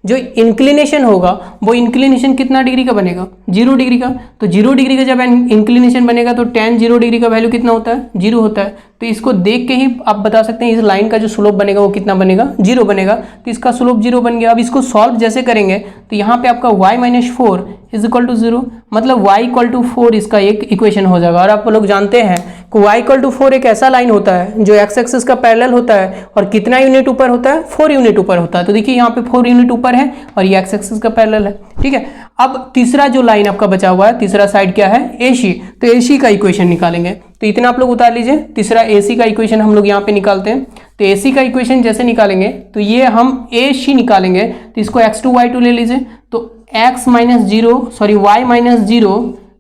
जो इंक्लिनेशन होगा वो इंक्लिनेशन कितना डिग्री का बनेगा, 0 डिग्री का। तो 0 डिग्री का जब इंक्लिनेशन बनेगा तो tan 0 डिग्री का वैल्यू कितना होता है, 0 होता है। तो इसको देख के ही आप बता सकते हैं इस लाइन का जो स्लोप बनेगा वो कितना बनेगा, 0 बनेगा। तो इसका स्लोप 0 बन गया। अब इसको सॉल्व जैसे करेंगे तो यहाँ पे आपका y minus 4 is equal to 0, मतलब y इक्वल टू 4 इसका एक इक्वेशन हो जाएगा। और आप लोग जानते हैं कि y इक्वल टू 4 एक ऐसा लाइन होता है जो x एक्सिस का पैरेलल होता है, और कितना यूनिट ऊपर होता है, 4 यूनिट ऊपर होता है। तो देखिए यहाँ पे 4 यूनिट ऊपर है और ये x एक्सिस का पैरेलल है, ठीक है। अब तीसरा जो लाइन आपका बचा हुआ है, तीसरा साइड क्या है, AC। तो AC का इक्वेशन निकालेंगे। तो इतना आप लोग उतार लीजिए, तीसरा AC का इक्वेशन हम लोग यहाँ पे निकालते हैं। तो AC का इक्वेशन जैसे निकालेंगे तो ये हम AC निकालेंगे तो इसको x2 y2 ले लीजिए। तो x minus 0 sorry y minus 0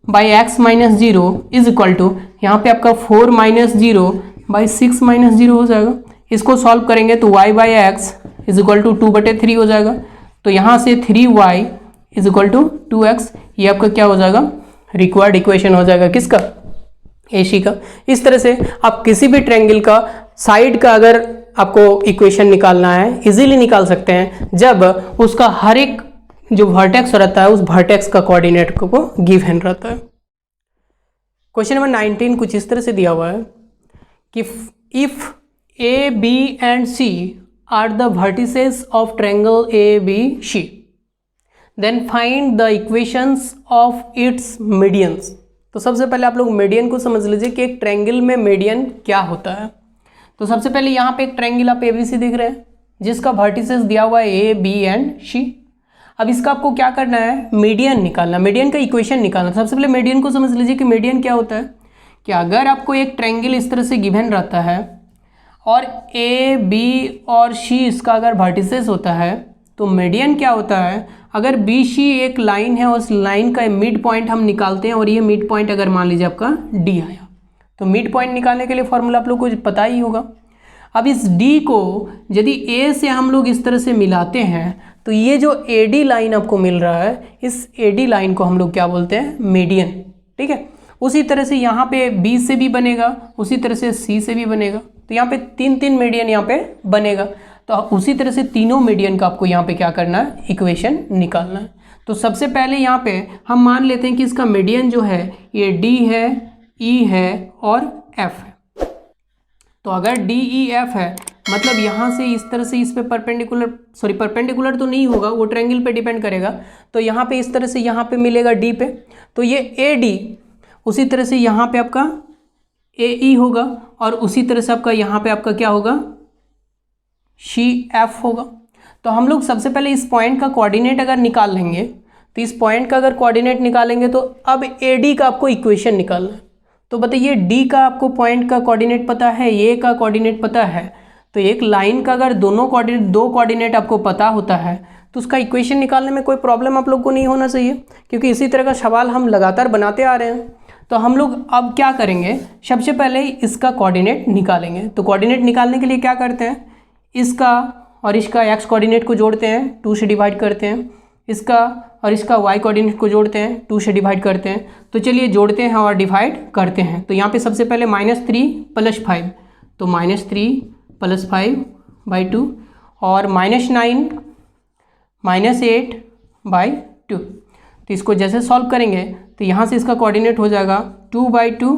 by x minus 0 is equal to यहाँ पे आपका 4 माइनस 0 बाई 6 माइनस 0 हो जाएगा। इसको सॉल्व करेंगे तो y by x is equal to 2/3 हो जाएगा। तो यहाँ से 3y is equal to 2x, ये आपका क्या हो जाएगा, रिक्वायर्ड इक्वेशन हो जाएगा किसका, AC का। इस तरह से आप किसी भी ट्रायंगल का साइड का अगर आपको इक्वेशन निकालना है इजीली निकाल सकते हैं, जब उसका हर एक जो वर्टेक्स रहता है उस वर्टेक्स का कोऑर्डिनेट को गिवन रहता है। क्वेश्चन नंबर 19 कुछ इस तरह से दिया हुआ है कि if A, B and C are the vertices of triangle ABC, then find the equations of its medians. तो सबसे पहले आप लोग मीडियन को समझ लीजिए कि एक ट्रायंगल में मीडियन क्या होता है। तो सबसे पहले यहाँ पे एक ट्रायंगल आप ABC देख रहे हैं जिसका वर्टिसेस दिया हुआ है A, B एंड C। अब इसका आपको क्या करना है, मीडियन निकालना, मीडियन का इक्वेशन निकालना। सबसे पहले मीडियन को समझ लीजिए कि मीडियन क्या होता है कि अगर आपको एक ट्रायंगल इस तरह से गिवन रहता है और A, B और C इसका अगर वर्टिसेस होता है तो मीडियन क्या होता है, अगर BC एक लाइन है उस लाइन का मिड पॉइंट हम निकालते हैं और ये मिड पॉइंट अगर मान लीजिए आपका D आया तो मिड पॉइंट निकालने के लिए फॉर्मूला आप लोग को पता ही होगा। अब इस D को यदि A से हम लोग इस तरह से मिलाते हैं तो ये जो AD लाइन आपको मिल रहा है इस AD लाइन को हम लोग क्या बोलते हैं, मीडियन। ठीक है, उसी तरह से यहाँ पे B से भी बनेगा, उसी तरह से C से भी बनेगा, तो यहाँ पे तीन मीडियन यहाँ पे बनेगा। तो उसी तरह से तीनों मीडियन का आपको यहाँ पे क्या करना है, इक्वेशन निकालना है। तो सबसे पहले यहाँ पे हम मान लेते हैं कि इसका मीडियन जो है ये D है, E है और F है। तो अगर D, E, F है मतलब यहाँ से इस तरह से इस पे परपेंडिकुलर तो नहीं होगा, वो ट्रायंगल पे डिपेंड करेगा। तो यहाँ पे इस तरह से यहाँ पे मिलेगा D पे, तो ये AD, उसी तरह से यहाँ पे आपका AE होगा और उसी तरह से आपका यहाँ पे आपका क्या होगा, CF होगा। तो हम लोग सबसे पहले इस पॉइंट का कोऑर्डिनेट अगर निकाल लेंगे तो इस पॉइंट का अगर कोऑर्डिनेट निकालेंगे तो अब AD का आपको इक्वेशन निकालना है। तो बताइए D का आपको पॉइंट का कोऑर्डिनेट पता है, A का कोऑर्डिनेट पता है, तो एक लाइन का अगर दो कोऑर्डिनेट आपको पता होता है तो उसका इक्वेशन निकालने में कोई प्रॉब्लम आप लोग को नहीं होना चाहिए, क्योंकि इसी तरह का सवाल हम लगातार बनाते आ रहे हैं। तो हम लोग अब क्या करेंगे, सबसे पहले इसका कोऑर्डिनेट निकालेंगे। तो कोऑर्डिनेट निकालने के लिए क्या करते हैं, इसका और इसका x कोऑर्डिनेट को जोड़ते हैं, 2 से डिवाइड करते हैं, इसका और इसका y कोऑर्डिनेट को जोड़ते हैं, 2 से डिवाइड करते हैं। तो चलिए जोड़ते हैं और डिवाइड करते हैं। तो यहाँ पे सबसे पहले -3 + 5, तो -3 + 5/2 और -9 -8/2। तो इसको जैसे सॉल्व करेंगे तो यहाँ से इसका कोऑर्डिनेट हो जाएगा 2/2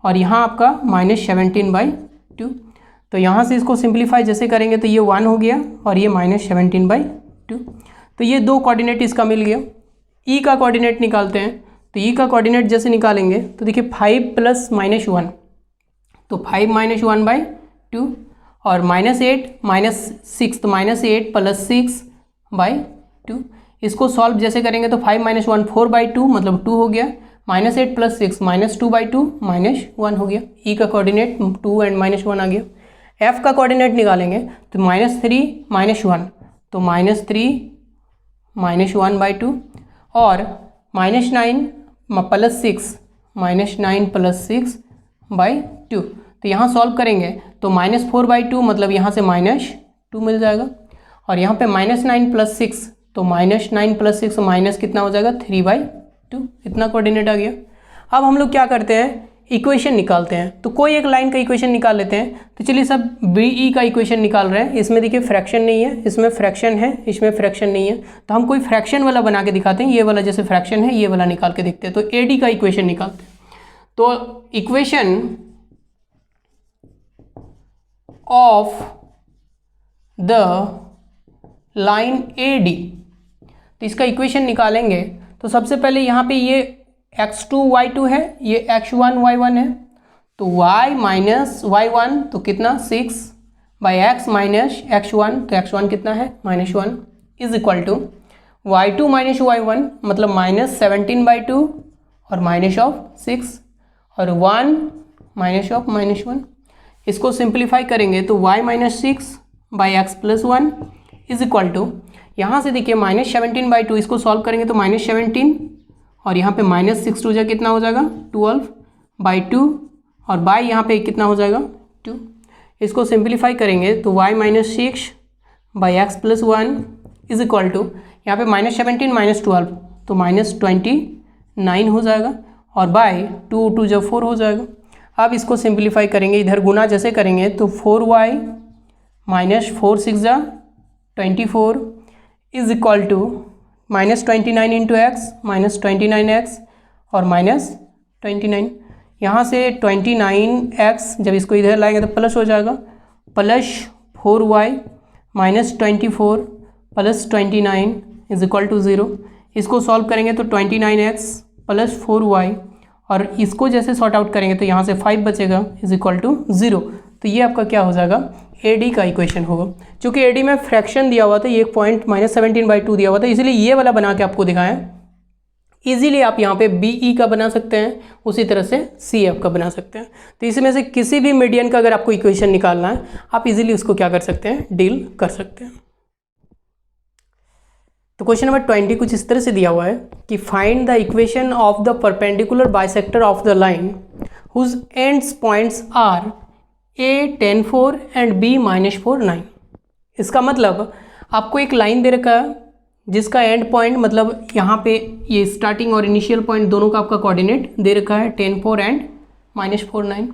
और यहाँ आपका -17/2। तो यहाँ से इसको सिंप्लीफाई जैसे करेंगे तो ये 1 हो गया और ये -17/2। तो ये दो कोऑर्डिनेट इसका मिल गया। E का कोऑर्डिनेट निकालते हैं। तो E का कोऑर्डिनेट जैसे निकालेंगे तो देखिए 5 + -1, तो 5 - 1/2 और -8 - 6, तो -8 + 6/2। इसको सॉल्व जैसे करेंगे तो 5 - 1 4/2 मतलब 2 हो गया, -8 + 6 -2/2 -1 हो गया। E का कोऑर्डिनेट 2 और -1 आ गया। F का कोऑर्डिनेट निकालेंगे तो -3 - 1, तो -3 - 1/2 और -9 + 6 -9 + 6/2। तो यहाँ सॉल्व करेंगे तो -4/2 मतलब यहाँ से -2 मिल जाएगा और यहाँ पे -9 + 6, तो -9 + 6 माइनस कितना हो जाएगा 3/2। इतना कोऑर्डिनेट आ गया। अब हम लोग क्या करते हैं, इक्वेशन निकालते हैं। तो कोई एक लाइन का इक्वेशन निकाल लेते हैं। तो चलिए सब BE का इक्वेशन निकाल रहे हैं। इसमें देखिए फ्रैक्शन नहीं है, इसमें फ्रैक्शन है, इसमें फ्रैक्शन नहीं है। तो हम कोई फ्रैक्शन वाला बना के दिखाते हैं। ये वाला जैसे फ्रैक्शन है ये वाला निकाल के देखते हैं। तो AD का इक्वेशन निकालते हैं। तो equation of the line AD, तो इसका इक्वेशन निकालेंगे तो सबसे पहले यहाँ पे ये x2 y2 है, ये x1 y1 है, तो y - y1 तो कितना 6/x - x1, तो x1 कितना है -1 is equal to y2 - y1 मतलब -17/2 और -6 और 1 -1। इसको सिंप्लीफाई करेंगे तो y - 6/x + 1 is equal to, यहाँ से देखिए -17/2, इसको सॉल्व करेंगे तो -17 और यहाँ पे -6 2 जा कितना हो जाएगा 12/2 और बाई यहाँ पे कितना हो जाएगा 2। इसको सिंप्लीफाई करेंगे तो y - 6/x + 1 is equal to, यहाँ पे -17 - 12 तो -29 हो जाएगा और बाई 2 2 जब 4 हो जाएगा। अब इसको सिंप्लीफाई करेंगे, इधर गुना जैसे करेंगे तो 4y - 4 6 जा 24 is equal to -29 × x -29x और -29। यहाँ से 29x जब इसको इधर लाएंगे तो प्लस हो जाएगा, +4y - 24 + 29 इज इक्वल टू 0। इसको सॉल्व करेंगे तो 29x प्लस 4y, और इसको जैसे सॉर्ट आउट करेंगे तो यहाँ से 5 बचेगा इज इक्वल टू 0। तो ये आपका क्या हो जाएगा, AD का इक्वेशन होगा। चूँकि AD में फ्रैक्शन दिया हुआ था, ये एक पॉइंट -17/2 दिया हुआ था, इसलिए ये वाला बना के आपको दिखाएं। इजीली आप यहाँ पे BE का बना सकते हैं, उसी तरह से CF का बना सकते हैं। तो इसमें से किसी भी मीडियन का अगर आपको इक्वेशन निकालना है, आप इजीली उसको क्या कर सकते हैं, डील कर सकते हैं। तो क्वेश्चन नंबर 20 कुछ इस तरह से दिया हुआ है कि find the equation of the perpendicular bisector of the line whose ends points are A 10 4 and B -4 9। इसका मतलब आपको एक लाइन दे रखा है जिसका एंड पॉइंट, मतलब यहाँ पे ये स्टार्टिंग और इनिशियल पॉइंट दोनों का आपका कोऑर्डिनेट दे रखा है 10 4 एंड -4 9।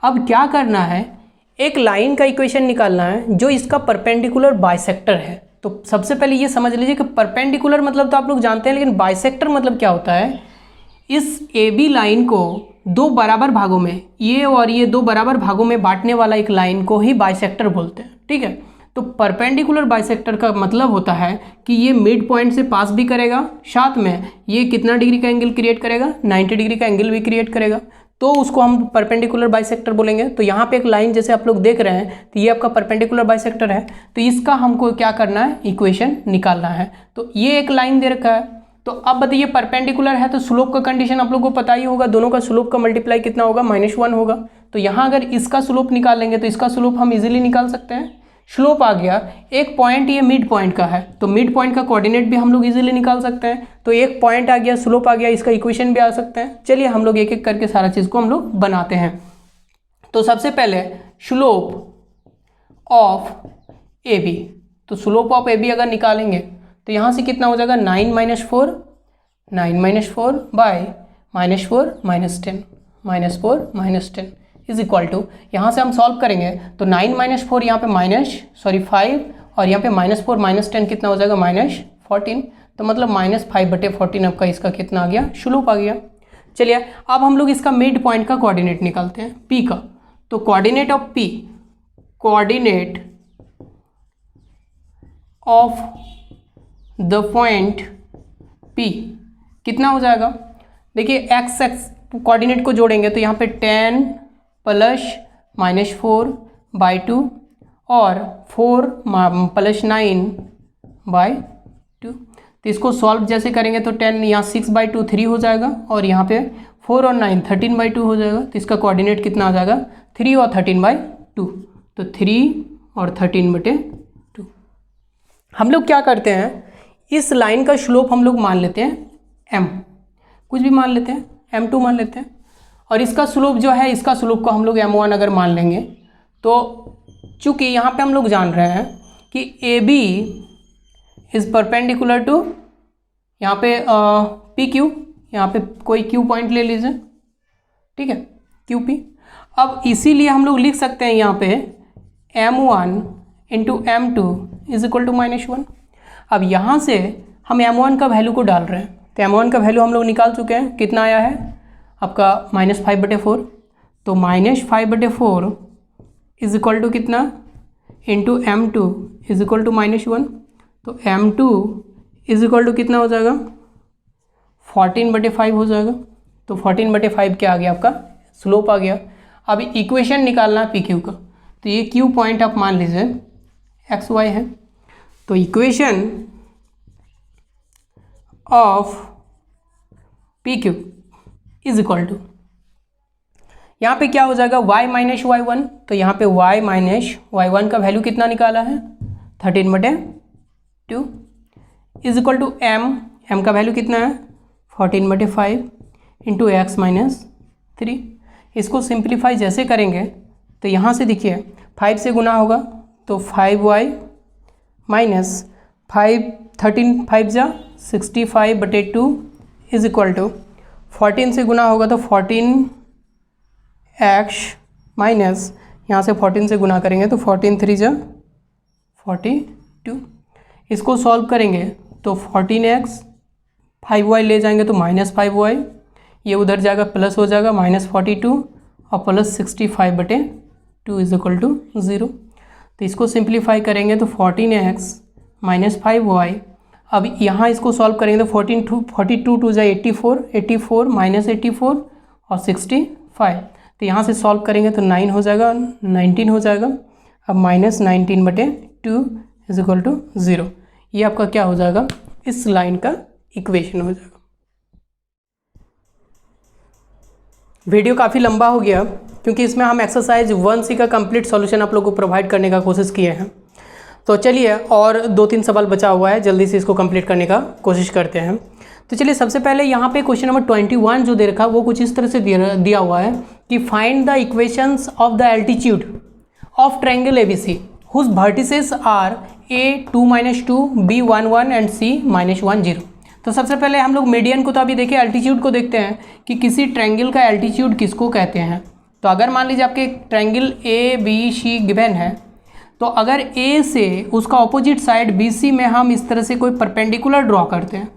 अब क्या करना है, एक लाइन का इक्वेशन निकालना है जो इसका परपेंडिकुलर बाइसेक्टर है। तो सबसे पहले ये समझ लीजिए कि परपेंडिकुलर मतलब तो आप लोग जानते हैं, लेकिन बाइसेक्टर मतलब क्या होता है, इस AB लाइन को दो बराबर भागों में, ये और ये दो बराबर भागों में बांटने वाला एक लाइन को ही बाइसेक्टर बोलते हैं। ठीक है, तो परपेंडिकुलर बाइसेक्टर का मतलब होता है कि ये मिड पॉइंट से पास भी करेगा, साथ में ये कितना डिग्री का एंगल क्रिएट करेगा, 90 डिग्री का एंगल भी क्रिएट करेगा, तो उसको हम परपेंडिकुलर बाइसेक्टर बोलेंगे। तो यहाँ पे एक लाइन जैसे आप लोग देख रहे हैं, तो ये आपका परपेंडिकुलर बाइसेक्टर है। तो इसका हमको क्या करना है, इक्वेशन निकालना है। तो ये एक लाइन दे रखा है, तो अब बताइए परपेंडिकुलर है तो स्लोप का कंडीशन आप लोगों को पता ही होगा, दोनों का स्लोप का मल्टीप्लाई कितना होगा, -1 होगा। तो यहाँ अगर इसका स्लोप निकालेंगे तो इसका स्लोप हम इजीली निकाल सकते हैं। स्लोप आ गया, एक पॉइंट ये मिड पॉइंट का है, तो मिड पॉइंट का कोऑर्डिनेट भी हम लोग इजीली निकाल सकते हैं। तो एक पॉइंट आ गया, स्लोप आ गया, इसका इक्वेशन भी आ सकते हैं। चलिए हम लोग एक एक करके सारा चीज़ को हम लोग बनाते हैं। तो सबसे पहले स्लोप ऑफ AB, तो स्लोप ऑफ AB अगर निकालेंगे तो यहाँ से कितना हो जाएगा, 9 - 4 बाय -4 -10 -4 इज इक्वल टू, यहाँ से हम सॉल्व करेंगे तो 9 - 4 यहाँ पे 5 और यहाँ पे -4 -10 कितना हो जाएगा, -14। तो मतलब -5/14 आपका इसका कितना आ गया, स्लोप आ गया। चलिए अब हम लोग इसका मिड पॉइंट का कोऑर्डिनेट निकालते हैं, P का। तो coordinate of P, coordinate of the point P कितना हो जाएगा, देखिए x कोऑर्डिनेट को जोड़ेंगे तो यहाँ पे 10 प्लस -4/2 और 4 प्लस 9/2। तो इसको सॉल्व जैसे करेंगे तो 10 यहाँ 6/2 3 हो जाएगा, और यहाँ पे 4 और 9 13/2 हो जाएगा। तो इसका कोऑर्डिनेट कितना आ जाएगा, 3 और 13/2। तो 3 और 13/2। हम लोग क्या करते हैं, इस लाइन का स्लोप हम लोग मान लेते हैं m, कुछ भी मान लेते हैं, m2 मान लेते हैं, और इसका स्लोप जो है, इसका स्लोप को हम लोग m1 अगर मान लेंगे तो चूंकि यहाँ पे हम लोग जान रहे हैं कि AB इज परपेंडिकुलर टू, यहाँ पे PQ, यहाँ पे कोई Q पॉइंट ले लीजिए, ठीक है, QP। अब इसीलिए हम लोग लिख सकते हैं यहाँ पे m1 × m2 is equal to -1। अब यहाँ से हम m1 का वैल्यू को डाल रहे हैं, तो m1 का वैल्यू हम लोग निकाल चुके हैं, कितना आया है आपका -5/4। तो -5/4 इज इक्वल टू कितना, into m2 is equal to -1। तो m2 इज इक्वल टू कितना हो जाएगा, 14/5 हो जाएगा। तो 14/5 क्या आ गया, आपका स्लोप आ गया। अब इक्वेशन निकालना है PQ का, तो ये Q पॉइंट आप मान लीजिए XY है। तो equation of PQ is equal to, यहाँ पे क्या हो जाएगा, y - y1। तो यहाँ पे y - y1 का वैल्यू कितना निकाला है, 13/2 इज इक्वल टू m का वैल्यू कितना है, 14/5 इंटू x - 3। इसको सिंप्लीफाई जैसे करेंगे तो यहाँ से देखिए 5 से गुना होगा तो 5y माइनस 13 5 जा 65/2 इज इक्वल टू 14 से गुना होगा तो 14x माइनस यहाँ से 14 से गुना करेंगे तो 14 3 जा 42। इसको सॉल्व करेंगे तो 14x 5y ले जाएंगे तो -5y, ये उधर जाएगा प्लस हो जाएगा -42 और प्लस 65/2 इज इक्वल टू 0। तो इसको सिंप्लीफाई करेंगे तो 14x - 5y अब यहाँ इसको सॉल्व करेंगे तो 42 टू जाए 84, 84 माइनस 84 और 65। तो यहाँ से सॉल्व करेंगे तो 9 हो जाएगा, 19 हो जाएगा। अब माइनस 19/2 इज इक्वल टू 0। ये आपका क्या हो जाएगा, इस लाइन का इक्वेशन हो जाएगा। वीडियो काफ़ी लंबा हो गया क्योंकि इसमें हम एक्सरसाइज 1C का कंप्लीट सॉल्यूशन आप लोगों को प्रोवाइड करने का कोशिश किए हैं। तो चलिए, और 2-3 सवाल बचा हुआ है, जल्दी से इसको कंप्लीट करने का कोशिश करते हैं। तो चलिए, सबसे पहले यहाँ पे क्वेश्चन नंबर 21 जो दे रखा है वो कुछ इस तरह से दिया हुआ है कि find the equations of the altitude of triangle ABC whose vertices are A 2-2, B 1-1 and C -1-0। तो सबसे पहले हम लोग मीडियन को तो अभी देखिए, एल्टीट्यूड को देखते हैं कि किसी ट्रायंगल का एल्टीट्यूड किसको कहते हैं। तो अगर मान लीजिए आपके ट्रायंगल ABC गिवन है, तो अगर A से उसका ऑपोजिट साइड BC में हम इस तरह से कोई परपेंडिकुलर ड्रॉ करते हैं।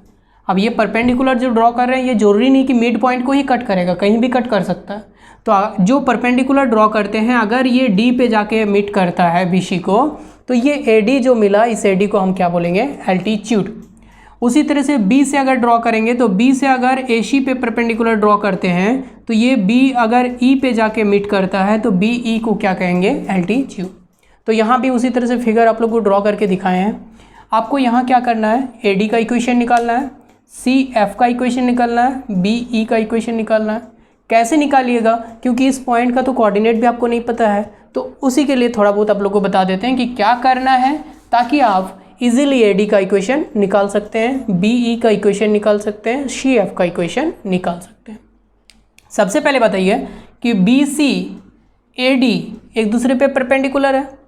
अब ये परपेंडिकुलर जो ड्रॉ कर रहे हैं ये जरूरी नहीं कि मिड पॉइंट को ही कट करेगा, कहीं भी कट कर सकता है। तो जो परपेंडिकुलर ड्रॉ करते हैं, अगर ये D पे जाके मीट करता है BC को, तो ये AD जो मिला, इस AD को हम क्या बोलेंगे, एल्टीट्यूड। उसी तरह से B से अगर ड्रॉ करेंगे तो B से अगर AC पे परपेंडिकुलर ड्रॉ करते हैं तो ये B अगर E पे जाके मीट करता है तो BE को क्या कहेंगे, एल्टीट्यूड। तो यहाँ भी उसी तरह से फिगर आप लोग को ड्रॉ करके दिखाए हैं। आपको यहाँ क्या करना है, AD का इक्वेशन निकालना है, CF का इक्वेशन निकालना है, BE का इक्वेशन निकालना है। कैसे निकालिएगा, क्योंकि इस पॉइंट का तो कोऑर्डिनेट भी आपको नहीं पता है, तो उसी के लिए थोड़ा बहुत आप लोग को बता देते हैं कि क्या करना है, ताकि आप इजीली AD का इक्वेशन निकाल सकते हैं, BE का इक्वेशन निकाल सकते हैं, CF का इक्वेशन निकाल सकते हैं। सबसे पहले बताइए कि BC AD एक दूसरे पे परपेंडिकुलर है।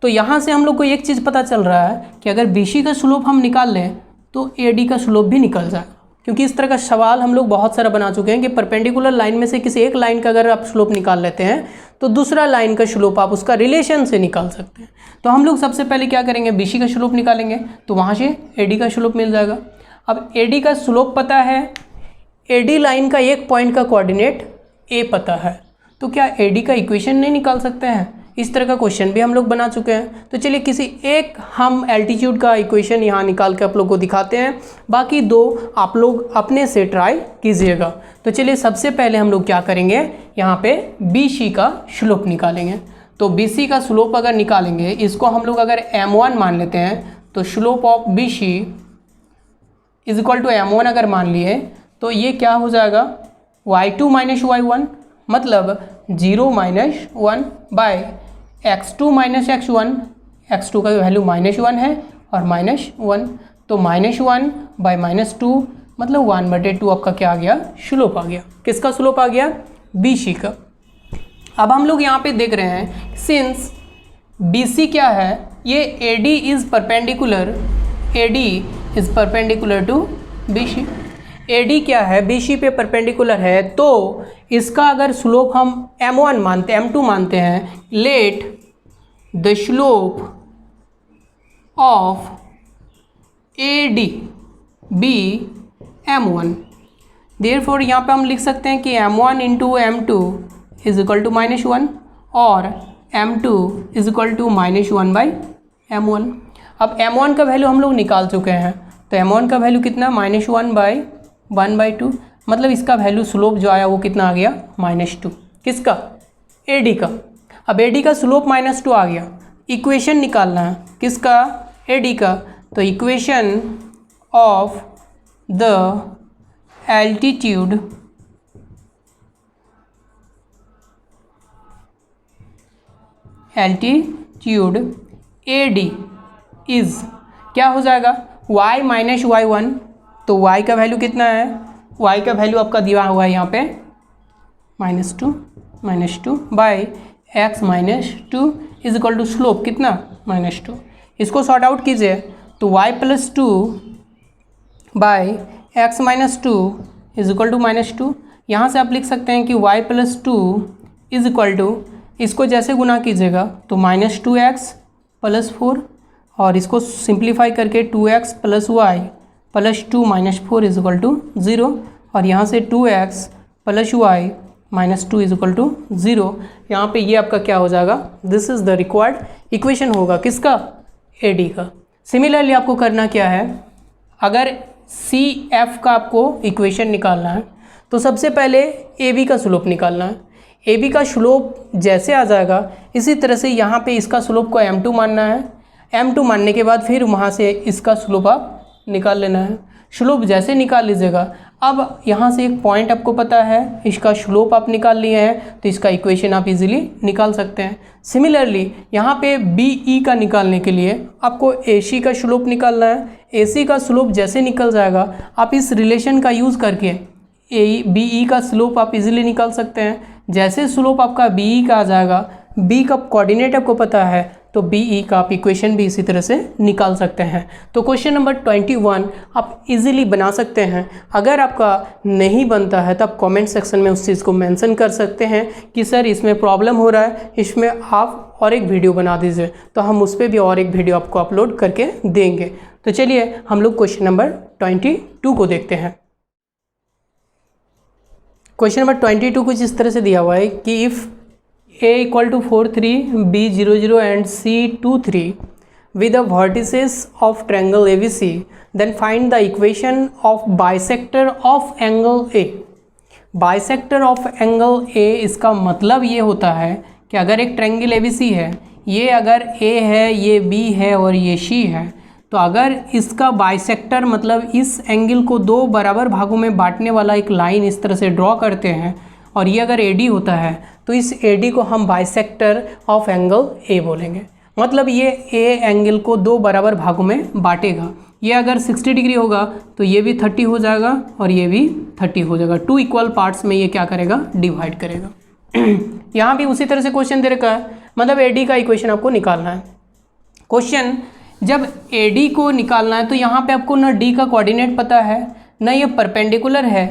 तो यहाँ से हम लोग को एक चीज़ पता चल रहा है कि अगर BC का स्लोप हम निकाल लें तो AD का स्लोप भी निकल जाएगा, क्योंकि इस तरह का सवाल हम लोग बहुत सारा बना चुके हैं कि परपेंडिकुलर लाइन में से किसी एक लाइन का अगर आप स्लोप निकाल लेते हैं तो दूसरा लाइन का स्लोप आप उसका रिलेशन से निकाल सकते हैं। तो हम लोग सबसे पहले क्या करेंगे, BC का स्लोप निकालेंगे, तो वहाँ से AD का स्लोप मिल जाएगा। अब AD का स्लोप पता है, AD लाइन का एक पॉइंट का कोऑर्डिनेट A पता है, तो क्या AD का इक्वेशन नहीं निकाल सकते हैं। इस तरह का क्वेश्चन भी हम लोग बना चुके हैं। तो चलिए किसी एक हम एल्टीट्यूड का इक्वेशन यहाँ निकाल के आप लोग को दिखाते हैं, बाकी 2 आप लोग अपने से ट्राई कीजिएगा। तो चलिए सबसे पहले हम लोग क्या करेंगे, यहाँ पे BC का स्लोप निकालेंगे। तो BC का स्लोप अगर निकालेंगे, इसको हम लोग अगर M1 मान लेते हैं, तो slope of BC is equal to M1 अगर मान लिए, तो ये क्या हो जाएगा, y2 - y1, मतलब 0 - 1 बाय x2 - x1। x2 का वैल्यू -1 है और -1, तो -1 बाय -2 मतलब 1/2 आपका क्या आ गया, स्लोप आ गया। किसका स्लोप आ गया, BC का। अब हम लोग यहाँ पे देख रहे हैं, सिंस BC क्या है, ये AD is perpendicular, AD is perpendicular to BC। AD क्या है, BC पे परपेंडिकुलर है, तो इसका अगर स्लोप हम M1 मानते हैं, M2 मानते हैं, let the slope of AD be M1। Therefore यहाँ पे हम लिख सकते हैं कि M1 × M2 is equal to -1 और M2 is equal to -1/M1। अब M1 का वैल्यू हम लोग निकाल चुके हैं, तो M1 का वैल्यू कितना, -1/1/2, मतलब इसका वैल्यू स्लोप जो आया वो कितना आ गया, -2। किसका, AD का। अब AD का स्लोप -2 आ गया, इक्वेशन निकालना है किसका, AD का। तो equation of the altitude AD is क्या हो जाएगा, y - y1। तो y का वैल्यू कितना है, y का वैल्यू आपका दिया हुआ है यहाँ पे -2 by x - 2 is equal to slope कितना, -2। इसको सॉर्ट आउट कीजिए, तो y + 2 by x - 2 is equal to -2। यहाँ से आप लिख सकते हैं कि y + 2 इज इक्वल टू, इसको जैसे गुना कीजिएगा तो -2x + 4, और इसको सिंप्लीफाई करके 2x + y + 2 - 4 is equal to 0, और यहाँ से 2x + y - 2 is equal to 0। यहाँ पे ये आपका क्या हो जाएगा, this is the required equation होगा किसका, AD का। सिमिलरली आपको करना क्या है, अगर सी एफ का आपको इक्वेशन निकालना है तो सबसे पहले ए बी का स्लोप निकालना है। ए बी का स्लोप जैसे आ जाएगा इसी तरह से यहाँ पे इसका स्लोप को m2 मानना है। m2 मानने के बाद फिर वहाँ से इसका स्लोप आप निकाल लेना है। स्लोप जैसे निकाल लीजिएगा, अब यहाँ से एक पॉइंट आपको पता है, इसका स्लोप आप निकाल लिए हैं तो इसका इक्वेशन आप इजीली निकाल सकते हैं। सिमिलरली यहाँ पे बी ई का निकालने के लिए आपको ए सी का स्लोप निकालना है। ए सी का स्लोप जैसे निकल जाएगा आप इस रिलेशन का यूज़ करके बी ई का स्लोप आप इजीली निकाल सकते हैं। जैसे स्लोप आपका बी ई का आ जाएगा, बी का कोऑर्डिनेट आपको पता है तो बी ई का आप इक्वेशन भी इसी तरह से निकाल सकते हैं। तो क्वेश्चन नंबर 21 आप इजीली बना सकते हैं। अगर आपका नहीं बनता है तो आप कमेंट सेक्शन में उस चीज़ को मेंशन कर सकते हैं कि सर इसमें प्रॉब्लम हो रहा है, इसमें आप और एक वीडियो बना दीजिए, तो हम उस पर भी और एक वीडियो आपको अपलोड करके देंगे। तो चलिए हम लोग क्वेश्चन नंबर 22 को देखते हैं। क्वेश्चन नंबर 22 कुछ इस तरह से दिया हुआ है कि if a equal to 4 3 b 0 0 and c 2 3 with the vertices of triangle ABC, then find the equation of bisector of angle A। bisector of angle A इसका मतलब ये होता है कि अगर एक ट्रायंगल ABC है, ये अगर A है, ये B है और ये C है, तो अगर इसका बाइसेक्टर मतलब इस एंगल को दो बराबर भागों में बांटने वाला एक लाइन इस तरह से ड्रॉ करते हैं और ये अगर AD होता है तो इस AD को हम बाइसेक्टर ऑफ एंगल A बोलेंगे। मतलब ये A एंगल को दो बराबर भागों में बांटेगा। ये अगर 60 डिग्री होगा तो ये भी 30 हो जाएगा और ये भी 30 हो जाएगा। 2 इक्वल पार्ट्स में ये क्या करेगा, डिवाइड करेगा। यहाँ भी उसी तरह से क्वेश्चन दे रखा है, मतलब AD का इक्वेशन आपको निकालना है। क्वेश्चन जब AD को निकालना है तो यहाँ पे आपको ना D का कोऑर्डिनेट पता है ना ये परपेंडिकुलर है,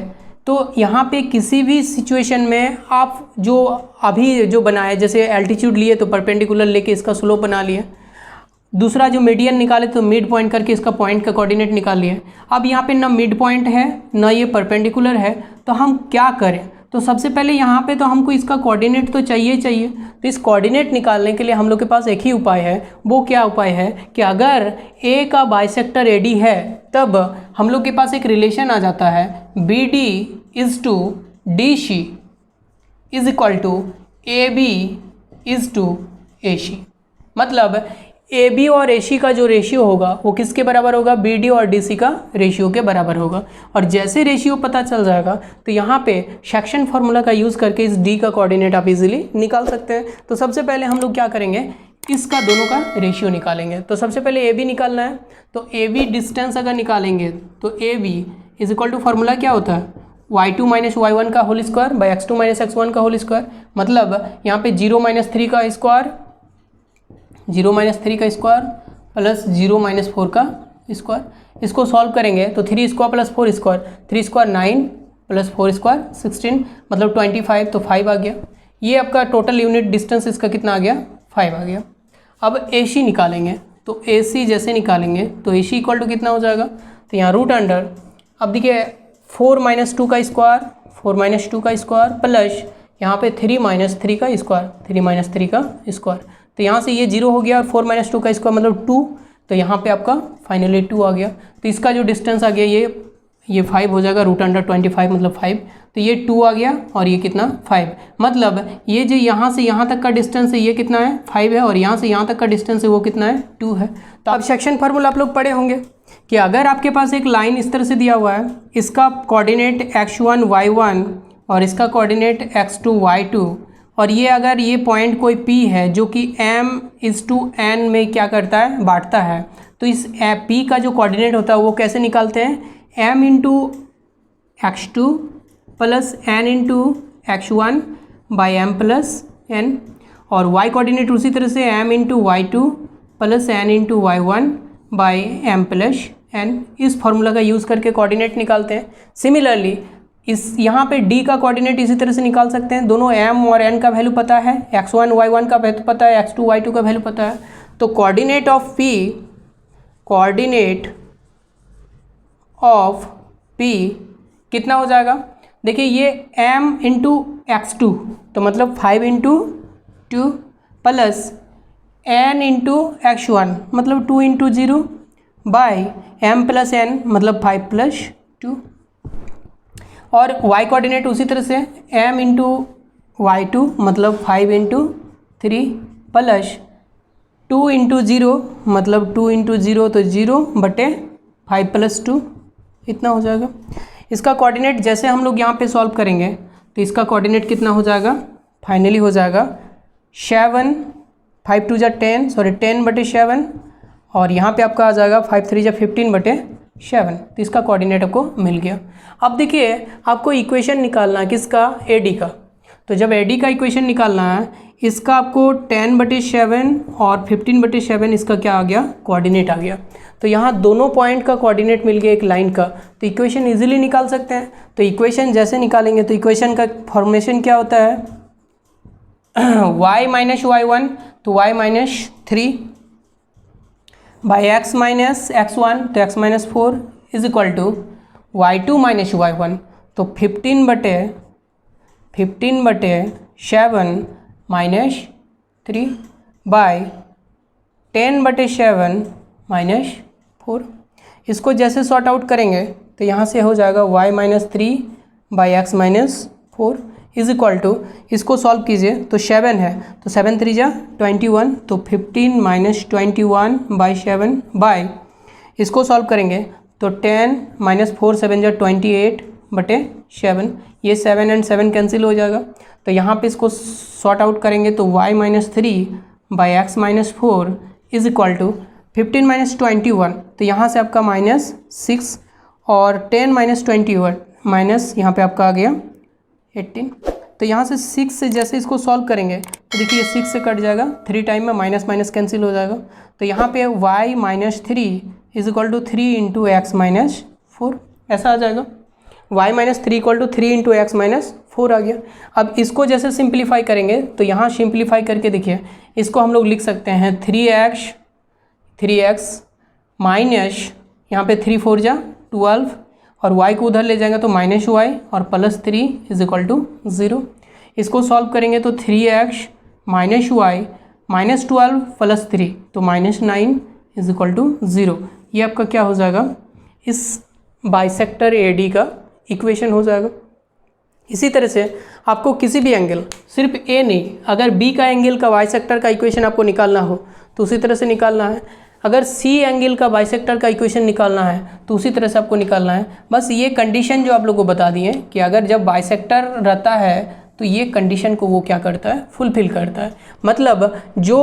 तो यहाँ पे किसी भी सिचुएशन में आप जो अभी जो बनाए, जैसे एल्टीट्यूड लिए तो परपेंडिकुलर लेके इसका स्लोप बना लिए, दूसरा जो मीडियन निकाले तो मिड पॉइंट करके इसका पॉइंट का कोऑर्डिनेट निकाल लिए। अब यहाँ पे ना मिड पॉइंट है ना ये परपेंडिकुलर है, तो हम क्या करें? तो सबसे पहले यहाँ पे तो हमको इसका कोऑर्डिनेट तो चाहिए। तो इस कोऑर्डिनेट निकालने के लिए हम लोग के पास एक ही उपाय है। वो क्या उपाय है कि अगर A का बाइसेक्टर AD है तब हम लोग के पास एक रिलेशन आ जाता है BD is to DC is equal to AB is to AC। मतलब AB और AC का जो रेशियो होगा वो किसके बराबर होगा, BD और DC का रेशियो के बराबर होगा। और जैसे रेशियो पता चल जाएगा तो यहाँ पे सेक्शन फार्मूला का यूज़ करके इस D का कोऑर्डिनेट आप इजीली निकाल सकते हैं। तो सबसे पहले हम लोग क्या करेंगे, इसका दोनों का रेशियो निकालेंगे। तो सबसे पहले AB निकालना है, तो AB डिस्टेंस अगर निकालेंगे तो AB is equal to formula क्या होता है, y2 माइनस y1 का whole square by x2 minus x1 का होल स्क्वायर। मतलब यहाँ पे 0 माइनस 3 का स्क्वायर, 0 माइनस 3 का स्क्वायर प्लस 0 माइनस 4 का स्क्वायर। इसको सॉल्व करेंगे तो 3 square plus 4 square, 3 square 9 plus 4 square 16, मतलब 25, तो 5 आ गया। ये आपका टोटल यूनिट डिस्टेंस इसका कितना आ गया, 5 आ गया। अब AC निकालेंगे, तो AC जैसे निकालेंगे तो AC इक्वल टू कितना हो जाएगा, तो यहाँ रूट अंडर, अब देखिए 4 माइनस 2 का स्क्वायर, 4 माइनस 2 का स्क्वायर प्लस यहाँ पे 3 माइनस 3 का स्क्वायर, 3 माइनस 3 का स्क्वायर। तो यहाँ से ये 0 हो गया और 4 माइनस 2 का स्क्वायर मतलब 2, तो यहाँ पे आपका फाइनली 2 आ गया। तो इसका जो डिस्टेंस आ गया ये 5 हो जाएगा, रूट अंडर 25 मतलब 5, तो ये 2 आ गया और ये कितना 5। मतलब ये जो यहाँ से यहाँ तक का डिस्टेंस है ये कितना है, 5 है, और यहाँ से यहाँ तक का डिस्टेंस है वो कितना है, 2 है। तो अब सेक्शन फार्मूला आप लोग पढ़े होंगे कि अगर आपके पास एक लाइन इस तरह से दिया हुआ है, इसका कोऑर्डिनेट x1 y1 और इसका कोऑर्डिनेट x2 y2, और ये अगर ये पॉइंट कोई P है जो कि m इज़ टू n में क्या करता है, बांटता है, तो इस P का जो कोऑर्डिनेट होता है वो कैसे निकालते हैं, m into x2 plus n into x1 by m plus n, और y कोऑर्डिनेट उसी तरह से m into y2 plus n into y1 by m plus n। इस फार्मूला का यूज़ करके कोऑर्डिनेट निकालते हैं। सिमिलरली इस यहाँ पे D का कोऑर्डिनेट इसी तरह से निकाल सकते हैं। दोनों m और n का वैल्यू पता है, x1 y1 का वैल्यू पता है, x2 y2 का वैल्यू पता है। तो कोऑर्डिनेट ऑफ P कितना हो जाएगा, देखिए ये m इंटू x2 तो मतलब 5 into 2 plus n into x1 मतलब 2 into 0 by m plus n मतलब 5 प्लस 2, और y कोऑर्डिनेट उसी तरह से m इंटू y2 मतलब 5 इंटू 3 प्लस 2 इंटू 0 मतलब 2 इंटू 0 तो 0 बटे 5 प्लस 2, इतना हो जाएगा। इसका कोऑर्डिनेट जैसे हम लोग यहाँ पे सॉल्व करेंगे तो इसका कोऑर्डिनेट कितना हो जाएगा, फाइनली हो जाएगा 7, 5 2 जा 10 सॉरी 10 बटे 7, और यहाँ पे आपका आ जाएगा 5 3 जा 15 बटे 7। तो इसका कोऑर्डिनेट आपको मिल गया। अब देखिए आपको इक्वेशन निकालना है किसका, AD का। तो जब AD का इक्वेशन निकालना है इसका आपको 10 बटे 7 और 15 बटे 7 इसका क्या आ गया, कोऑर्डिनेट आ गया। तो यहाँ दोनों पॉइंट का कोऑर्डिनेट मिल गया एक लाइन का, तो इक्वेशन इजीली निकाल सकते हैं। तो इक्वेशन जैसे निकालेंगे तो इक्वेशन का फॉर्मेशन क्या होता है, y माइनस y1 तो y minus 3 by x minus x1 तो x minus 4 is equal to y2 minus y1 तो 15 बटे 7 माइनस 3 बाई 10 बटे 7 माइनस 4। इसको जैसे सॉर्ट आउट करेंगे तो यहाँ से हो जाएगा y minus 3 by x minus 4 is equal to, इसको सॉल्व कीजिए तो 7 है तो 7 3 जा 21 तो 15 माइनस 21 बाई 7 बाई, इसको सॉल्व करेंगे तो 10 माइनस 4 7 जा 28 बटे 7, ये 7 एंड 7 कैंसिल हो जाएगा। तो यहाँ पे इसको सॉर्ट आउट करेंगे तो y minus 3 by x minus 4 is equal to 15 minus 21 तो यहाँ से आपका माइनस 6 और 10 माइनस 21 माइनस यहाँ पे आपका आ गया 18। तो यहाँ से 6 से जैसे इसको सॉल्व करेंगे तो देखिए 6 से कट जाएगा, 3 टाइम में माइनस माइनस कैंसिल हो जाएगा। तो यहाँ पे y minus 3 is equal to 3 into x minus 4 ऐसा आ जाएगा। y minus 3 equal to 3 into x minus 4 आ गया। अब इसको जैसे सिंप्लीफाई करेंगे तो यहाँ सिंप्लीफाई करके देखिए इसको हम लोग लिख सकते हैं 3x माइनस यहाँ पे 3 4 जा 12 और y को उधर ले जाएंगे तो माइनस y और प्लस 3 इज इक्वल टू 0। इसको सॉल्व करेंगे तो 3x minus y minus 12 plus 3 तो माइनस 9 इज इक्वल टू 0। ये आपका क्या हो जाएगा, इस बाइसेक्टर AD का इक्वेशन हो जाएगा। इसी तरह से आपको किसी भी एंगल, सिर्फ A नहीं, अगर B का एंगल का बाइसेक्टर का इक्वेशन आपको निकालना हो तो उसी तरह से निकालना है। अगर C एंगल का बाइसेक्टर का इक्वेशन निकालना है तो उसी तरह से आपको निकालना है। बस ये कंडीशन जो आप लोगों को बता दिए कि अगर जब बाइसेक्टर रहता है तो ये कंडीशन को वो क्या करता है, फुलफिल करता है। मतलब जो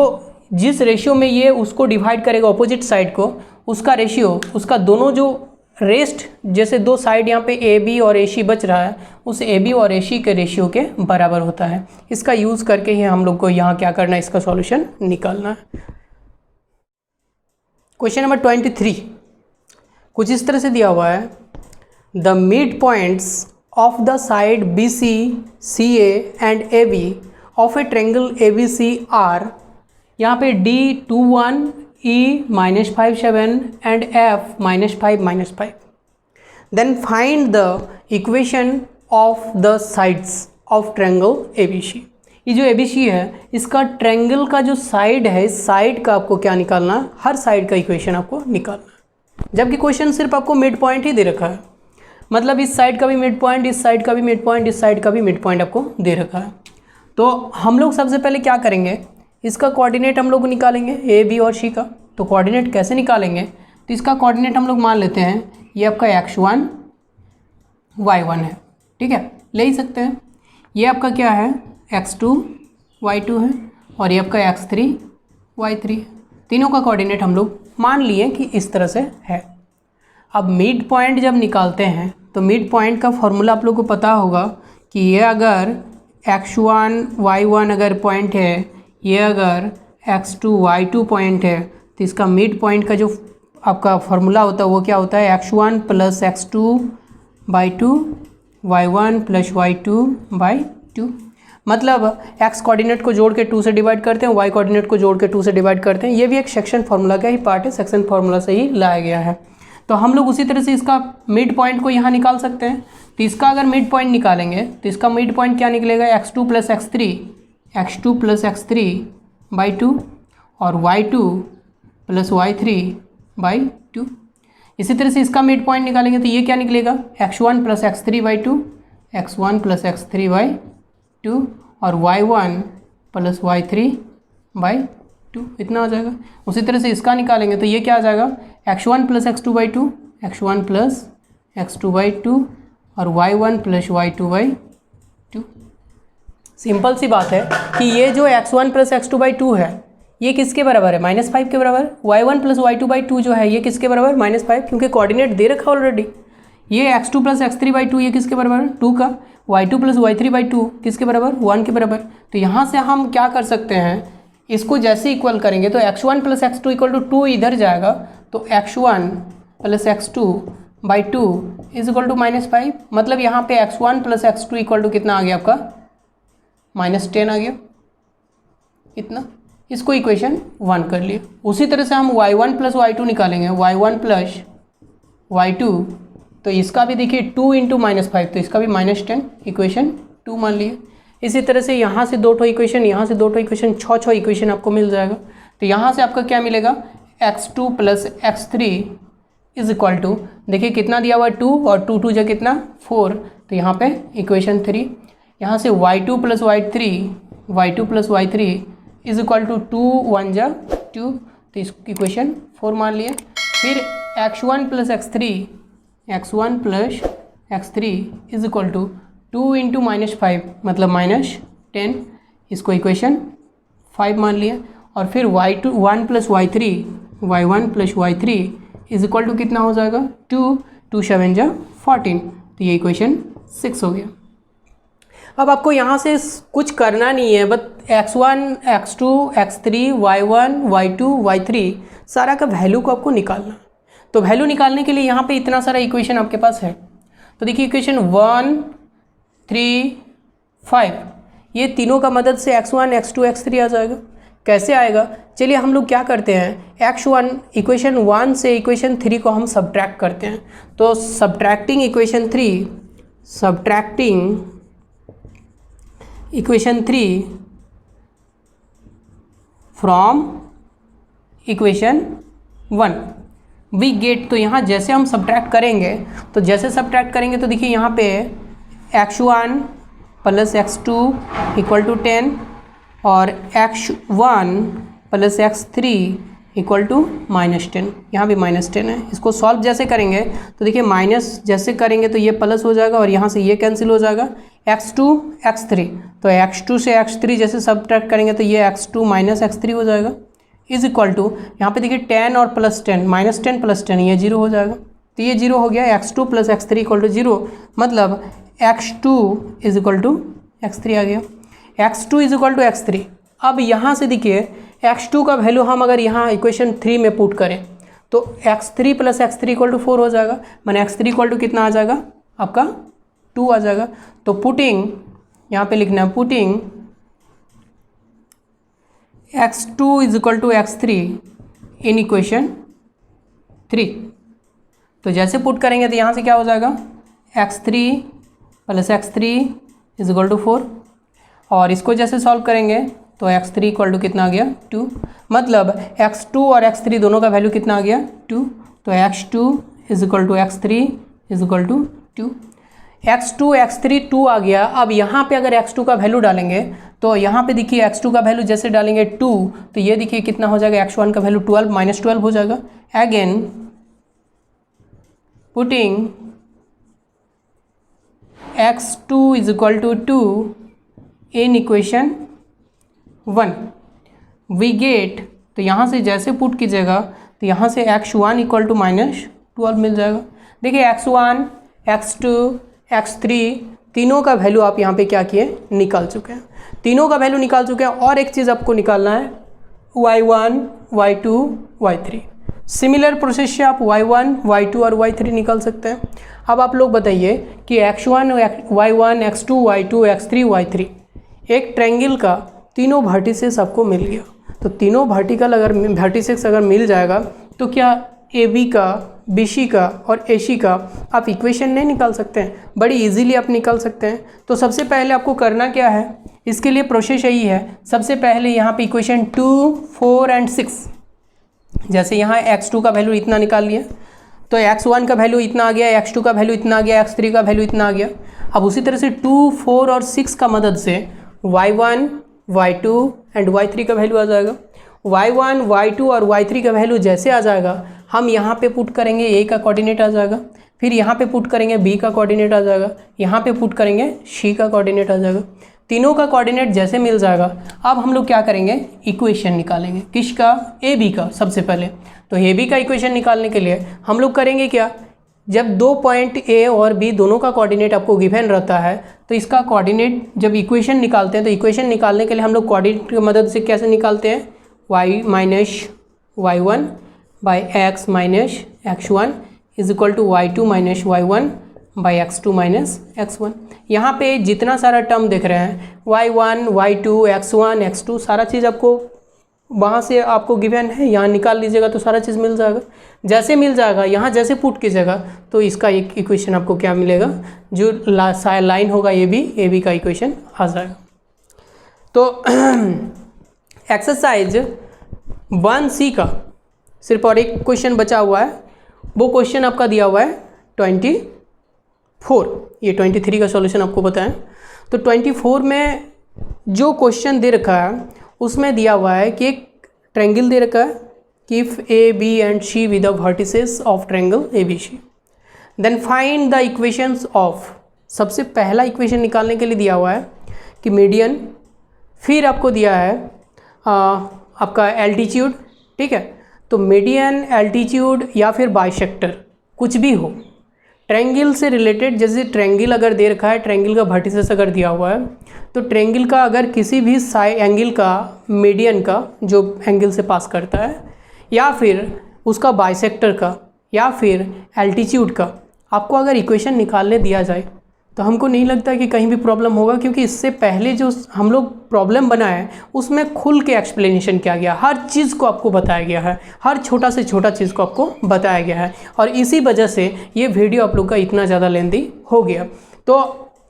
जिस रेशियो में ये उसको डिवाइड करेगा ऑपोजिट साइड को, उसका रेशियो, उसका दोनों जो रेस्ट, जैसे दो साइड यहाँ पे AB और AC बच रहा है, उस AB और AC के रेशियो के बराबर होता है। इसका यूज़ करके ही हम लोग को यहाँ क्या करना है, इसका सॉल्यूशन निकालना है। क्वेश्चन नंबर 23 कुछ इस तरह से दिया हुआ है, the mid points of the side BC, CA and AB of a triangle ABC are, यहाँ पे D21 E -5 7 and F -5 5। Then find the equation of the sides of triangle ABC। ये जो ABC है इसका ट्रेंगल का जो side है, इस साइड का आपको क्या निकालना है, हर साइड का इक्वेशन आपको निकालना है। जबकि क्वेश्चन सिर्फ आपको मिड पॉइंट ही दे रखा है, मतलब इस साइड का भी मिड पॉइंट, इस साइड का भी मिड पॉइंट, इस साइड का भी मिड पॉइंट आपको दे रखा है। तो हम लोग सबसे पहले क्या करेंगे, इसका कोऑर्डिनेट हम लोग निकालेंगे A B और C का। तो कोऑर्डिनेट कैसे निकालेंगे, तो इसका कोऑर्डिनेट हम लोग मान लेते हैं ये आपका x1 y1 है, ठीक है, ले ही सकते हैं। ये आपका क्या है x2 y2 है और ये आपका x3 y3। तीनों का कोऑर्डिनेट हम लोग मान लिए कि इस तरह से है। अब मिड पॉइंट जब निकालते हैं तो मिड पॉइंट का फॉर्मूला आप लोग को पता होगा कि ये अगर x1 y1 अगर पॉइंट है, ये अगर x2 y2 पॉइंट है, तो इसका मिड पॉइंट का जो आपका फॉर्मूला होता है वो क्या होता है, x1 plus x2 by 2 y1 plus y2 by 2। मतलब x कोऑर्डिनेट को जोड़ के 2 से डिवाइड करते हैं, y कोऑर्डिनेट को जोड़ के 2 से डिवाइड करते हैं। ये भी एक सेक्शन फार्मूला का ही पार्ट है, सेक्शन फार्मूला से ही लाया गया है। तो हम लोग उसी तरह से इसका मिड पॉइंट को यहाँ निकाल सकते हैं। तो इसका अगर मिड पॉइंट निकालेंगे तो इसका मिड पॉइंट क्या निकलेगा, x2 प्लस x3 बाई 2 और y2 प्लस y3 बाई 2। इसी तरह से इसका मिड पॉइंट निकालेंगे तो ये क्या निकलेगा, x1 plus x3 by 2, x1 plus x3 by 2 और y1 प्लस y3 बाई 2, इतना आ जाएगा। उसी तरह से इसका निकालेंगे तो ये क्या आ जाएगा, x1 plus x2 by 2, x1 plus x2 by 2 और y1 plus y2 by 2। Simple सी बात है कि ये जो x1 प्लस x2 बाई 2 है ये किसके बराबर है, -5 के बराबर। y1 प्लस y2 बाई 2 जो है ये किसके बराबर, -5, क्योंकि कोऑर्डिनेट दे रखा ऑलरेडी। ये x2 प्लस x3 बाई 2 ये किसके बराबर है, 2 का। y2 प्लस y3 बाई 2 किसके बराबर, 1 के बराबर। तो यहाँ से हम क्या कर सकते हैं, इसको जैसे इक्वल करेंगे तो x1 plus x2 equal to 2 इधर जाएगा तो x1 plus x2 by 2 is equal to -5। मतलब यहाँ पे x1 plus x2 equal to कितना आ गया आपका, -10 आ गया, इतना। इसको इक्वेशन 1 कर लिए। उसी तरह से हम y1 प्लस y2 निकालेंगे, y1 प्लस y2 तो इसका भी देखिए 2 इंटू -5 तो इसका भी -10, इक्वेशन 2 मान लिए। इसी तरह से यहाँ से 2 इक्वेशन, यहाँ से 2 इक्वेशन, 6 इक्वेशन आपको मिल जाएगा। तो यहाँ से आपका क्या मिलेगा, x2 plus x3 is equal to, देखिए कितना दिया हुआ है 2 और 2 2 कितना 4, तो यहाँ पे इक्वेशन 3। यहाँ से y2 plus y3 is equal to 2 1 जा 2 तो इस इक्वेशन 4 मान लिए। फिर x1 plus x3 is equal to 2 into -5 मतलब -10, इसको इक्वेशन 5 मान लिया। और फिर y1 plus y3 is equal to कितना हो जाएगा, 2 2 7 जा 14, तो ये इक्वेशन 6 हो गया। अब आपको यहाँ से कुछ करना नहीं है, बस x1 x2 x3 y1 y2 y3 सारा का वैल्यू को आपको निकालना। तो वैल्यू निकालने के लिए यहाँ पे इतना सारा इक्वेशन आपके पास है। तो देखिए इक्वेशन 1 3 5 ये तीनों का मदद से x1 x2 x3 आ जाएगा। कैसे आएगा, चलिए हम लोग क्या करते हैं, x1 इक्वेशन 1 से इक्वेशन 3 को हम सब्ट्रैक्ट करते हैं। तो subtracting equation 3 from equation 1 we get, तो यहाँ जैसे हम सब्ट्रैक्ट करेंगे तो देखिए यहाँ पे x1 plus x2 equal to 10 और x1 plus x3 equal to -10, यहाँ भी -10 है। इसको सॉल्व जैसे करेंगे तो देखिए माइनस जैसे करेंगे तो ये प्लस हो जाएगा और यहाँ से ये कैंसिल हो जाएगा, x2 x3 तो x2 से x3 जैसे सब्ट्रैक्ट करेंगे तो ये x2 माइनस x3 हो जाएगा, इज इक्वल टू यहाँ पे देखिए 10 और प्लस 10 -10 प्लस 10 ये 0 हो जाएगा। तो ये 0 हो गया, x2 plus x3 equal to 0, मतलब x2 is equal to x3 आ गया। x2 is equal to x3। अब यहाँ से देखिए x2 का वैल्यू हम अगर यहाँ इक्वेशन 3 में पुट करें तो x3 plus x3 equal to 4 हो जाएगा, मैंने x3 इक्वल टू कितना आ जाएगा आपका 2 आ जाएगा। तो पुटिंग यहाँ पे लिखना है, putting x2 is equal to x3 in equation 3। तो जैसे पुट करेंगे तो यहाँ से क्या हो जाएगा, x3 plus x3 is equal to 4 और इसको जैसे सॉल्व करेंगे तो x3 इक्वल टू कितना आ गया 2, मतलब x2 और x3 दोनों का वैल्यू कितना आ गया 2, तो x2 is equal to x3 is equal to 2, x2 x3 2 आ गया। अब यहाँ पे अगर x2 का वैल्यू डालेंगे तो यहाँ पे देखिए x2 का वैल्यू जैसे डालेंगे 2 तो ये देखिए कितना हो जाएगा, x1 का वैल्यू 12 -12 हो जाएगा। Again putting x2 is equal to 2 in equation 1 we get, तो यहाँ से जैसे पुट कीजिएगा तो यहाँ से x1 इक्वल टू -12 मिल जाएगा। देखिए x1 x2 x3 तीनों का वैल्यू आप यहाँ पे क्या किए, निकाल चुके हैं, तीनों का वैल्यू निकाल चुके हैं। और एक चीज़ आपको निकालना है y1 y2 y3। Similar process से आप y1 y2 और y3 निकाल सकते हैं। अब आप लोग बताइए कि x1 y1 x2 y2 x3 y3 एक ट्रायंगल का तीनों वर्टिसेस आपको मिल गया। तो तीनों वर्टिसेस अगर मिल जाएगा तो क्या AB का, BC का और AC का आप इक्वेशन नहीं निकाल सकते हैं, बड़ी इजीली आप निकाल सकते हैं। तो सबसे पहले आपको करना क्या है, इसके लिए प्रोसेस यही है, सबसे पहले यहाँ पे इक्वेशन 2 4 एंड 6 जैसे यहाँ x2 का वैल्यू इतना निकाल लिया, तो x1 का वैल्यू इतना आ गया, x2 का वैल्यू इतना आ गया, x3 का वैल्यू इतना आ गया। अब उसी तरह से 2, 4 और 6 का मदद से y1, y2 एंड y3 का वैल्यू आ जाएगा। y1, y2 और y3 का वैल्यू जैसे आ जाएगा, हम यहाँ पे पुट करेंगे a का कोऑर्डिनेट आ जाएगा, फिर यहाँ पे पुट करेंगे b का कोऑर्डिनेट आ जाएगा, यहाँ पे पुट करेंगे c का कोऑर्डिनेट आ जाएगा। तीनों का कोऑर्डिनेट जैसे मिल जाएगा, अब हम लोग क्या करेंगे, इक्वेशन निकालेंगे। किसका? ए बी का। सबसे पहले तो ए बी का इक्वेशन निकालने के लिए हम लोग करेंगे क्या, जब 2 पॉइंट ए और बी दोनों का कोऑर्डिनेट आपको गिवन रहता है, तो इसका कोऑर्डिनेट जब इक्वेशन निकालते हैं, तो इक्वेशन निकालने के लिए हम लोग कोऑर्डिनेट की मदद से कैसे निकालते हैं, y minus y1 by x minus x1 is equal to y2 minus y1 by x2 minus x1। यहाँ पे जितना सारा टर्म देख रहे हैं, y1, y2, x1, x2 सारा चीज़ आपको वहाँ से आपको गिवन है, यहाँ निकाल लीजिएगा तो सारा चीज़ मिल जाएगा। जैसे मिल जाएगा, यहाँ जैसे पुट कीजिएगा तो इसका एक इक्वेशन आपको क्या मिलेगा, जो लाइन होगा ए बी का इक्वेशन आ जाएगा। तो एक्सरसाइज 1C का सिर्फ और एक क्वेश्चन बचा हुआ है, वो क्वेश्चन आपका दिया हुआ है 24। ये 23 का सॉल्यूशन आपको बताएं। तो 24 में जो क्वेश्चन दे रखा है उसमें दिया हुआ है कि एक ट्रायंगल दे रखा है कि if A B and C with the vertices of triangle A B C, then find the equations of. सबसे पहला इक्वेशन निकालने के लिए दिया हुआ है कि मीडियन, फिर आपको दिया है आपका एल्टीट्यूड, ठीक है। तो मीडियन, एल्टीट्यूड या फिर बाइसेक्टर कुछ भी हो, ट्रायंगल से रिलेटेड। जैसे ट्रायंगल अगर दे रखा है, ट्रायंगल का वर्टिसेस अगर दिया हुआ है, तो ट्रायंगल का अगर किसी भी एंगल का मीडियन का जो एंगल से पास करता है, या फिर उसका बाइसेक्टर का, या फिर एल्टीट्यूड का आपको अगर इक्वेशन निकालने दिया जाए, तो हमको नहीं लगता कि कहीं भी प्रॉब्लम होगा, क्योंकि इससे पहले जो हम लोग प्रॉब्लम बनाए उसमें खुल के एक्सप्लेनेशन किया गया, हर चीज़ को आपको बताया गया है, हर छोटा से छोटा चीज़ को आपको बताया गया है, और इसी वजह से ये वीडियो आप लोग का इतना ज़्यादा लेंथी हो गया। तो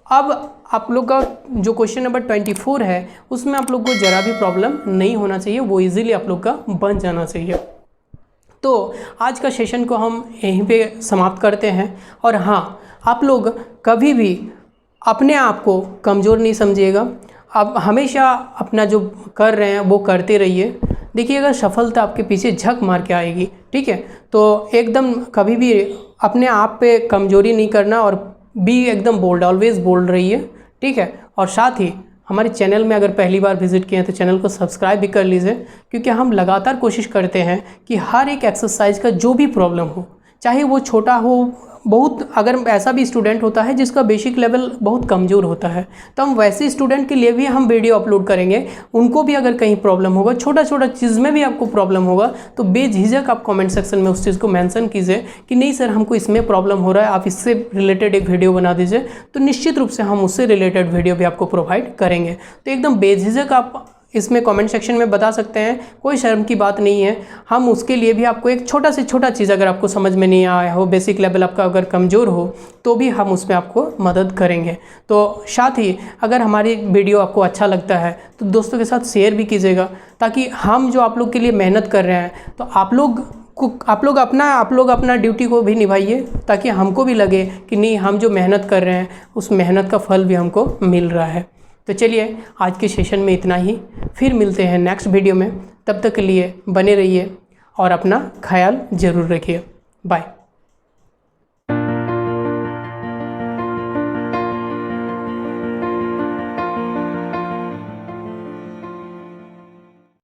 अब आप लोग का जो क्वेश्चन नंबर 24 है उसमें आप लोग को ज़रा भी प्रॉब्लम नहीं होना चाहिए, वो ईजिली आप लोग का बन जाना चाहिए। तो आज का सेशन को हम यहीं पे समाप्त करते हैं। और हाँ, आप लोग कभी भी अपने आप को कमज़ोर नहीं समझिएगा, आप हमेशा अपना जो कर रहे हैं वो करते रहिए। देखिएगा सफलता आपके पीछे झक मार के आएगी, ठीक है। तो एकदम कभी भी अपने आप पे कमज़ोरी नहीं करना, और बी एकदम बोल्ड, ऑलवेज बोल्ड रहिए, ठीक है। और साथ ही हमारे चैनल में अगर पहली बार विजिट किए हैं तो चैनल को सब्सक्राइब भी कर लीजिए, क्योंकि हम लगातार कोशिश करते हैं कि हर एक एक्सरसाइज का जो भी प्रॉब्लम हो, चाहे वो छोटा हो, बहुत अगर ऐसा भी स्टूडेंट होता है जिसका बेसिक लेवल बहुत कमज़ोर होता है, तो हम वैसे स्टूडेंट के लिए भी हम वीडियो अपलोड करेंगे। उनको भी अगर कहीं प्रॉब्लम होगा, छोटा छोटा चीज़ में भी आपको प्रॉब्लम होगा, तो बेझिझक आप कमेंट सेक्शन में उस चीज़ को मेंशन कीजिए कि नहीं सर हमको इसमें प्रॉब्लम हो रहा है, आप इससे रिलेटेड एक वीडियो बना दीजिए, तो निश्चित रूप से हम उससे रिलेटेड वीडियो भी आपको प्रोवाइड करेंगे। तो एकदम बेझिझक आप इसमें कमेंट सेक्शन में बता सकते हैं, कोई शर्म की बात नहीं है। हम उसके लिए भी आपको एक छोटा से छोटा चीज़ अगर आपको समझ में नहीं आया हो, बेसिक लेवल आपका अगर कमज़ोर हो, तो भी हम उसमें आपको मदद करेंगे। तो साथ ही अगर हमारी वीडियो आपको अच्छा लगता है तो दोस्तों के साथ शेयर भी कीजिएगा, ताकि हम जो आप लोग के लिए मेहनत कर रहे हैं, तो आप लोग अपना ड्यूटी को भी निभाइए, ताकि हमको भी लगे कि नहीं, हम जो मेहनत कर रहे हैं उस मेहनत का फल भी हमको मिल रहा है। तो चलिए आज के सेशन में इतना ही, फिर मिलते हैं नेक्स्ट वीडियो में। तब तक के लिए बने रहिए और अपना ख्याल ज़रूर रखिए। बाय।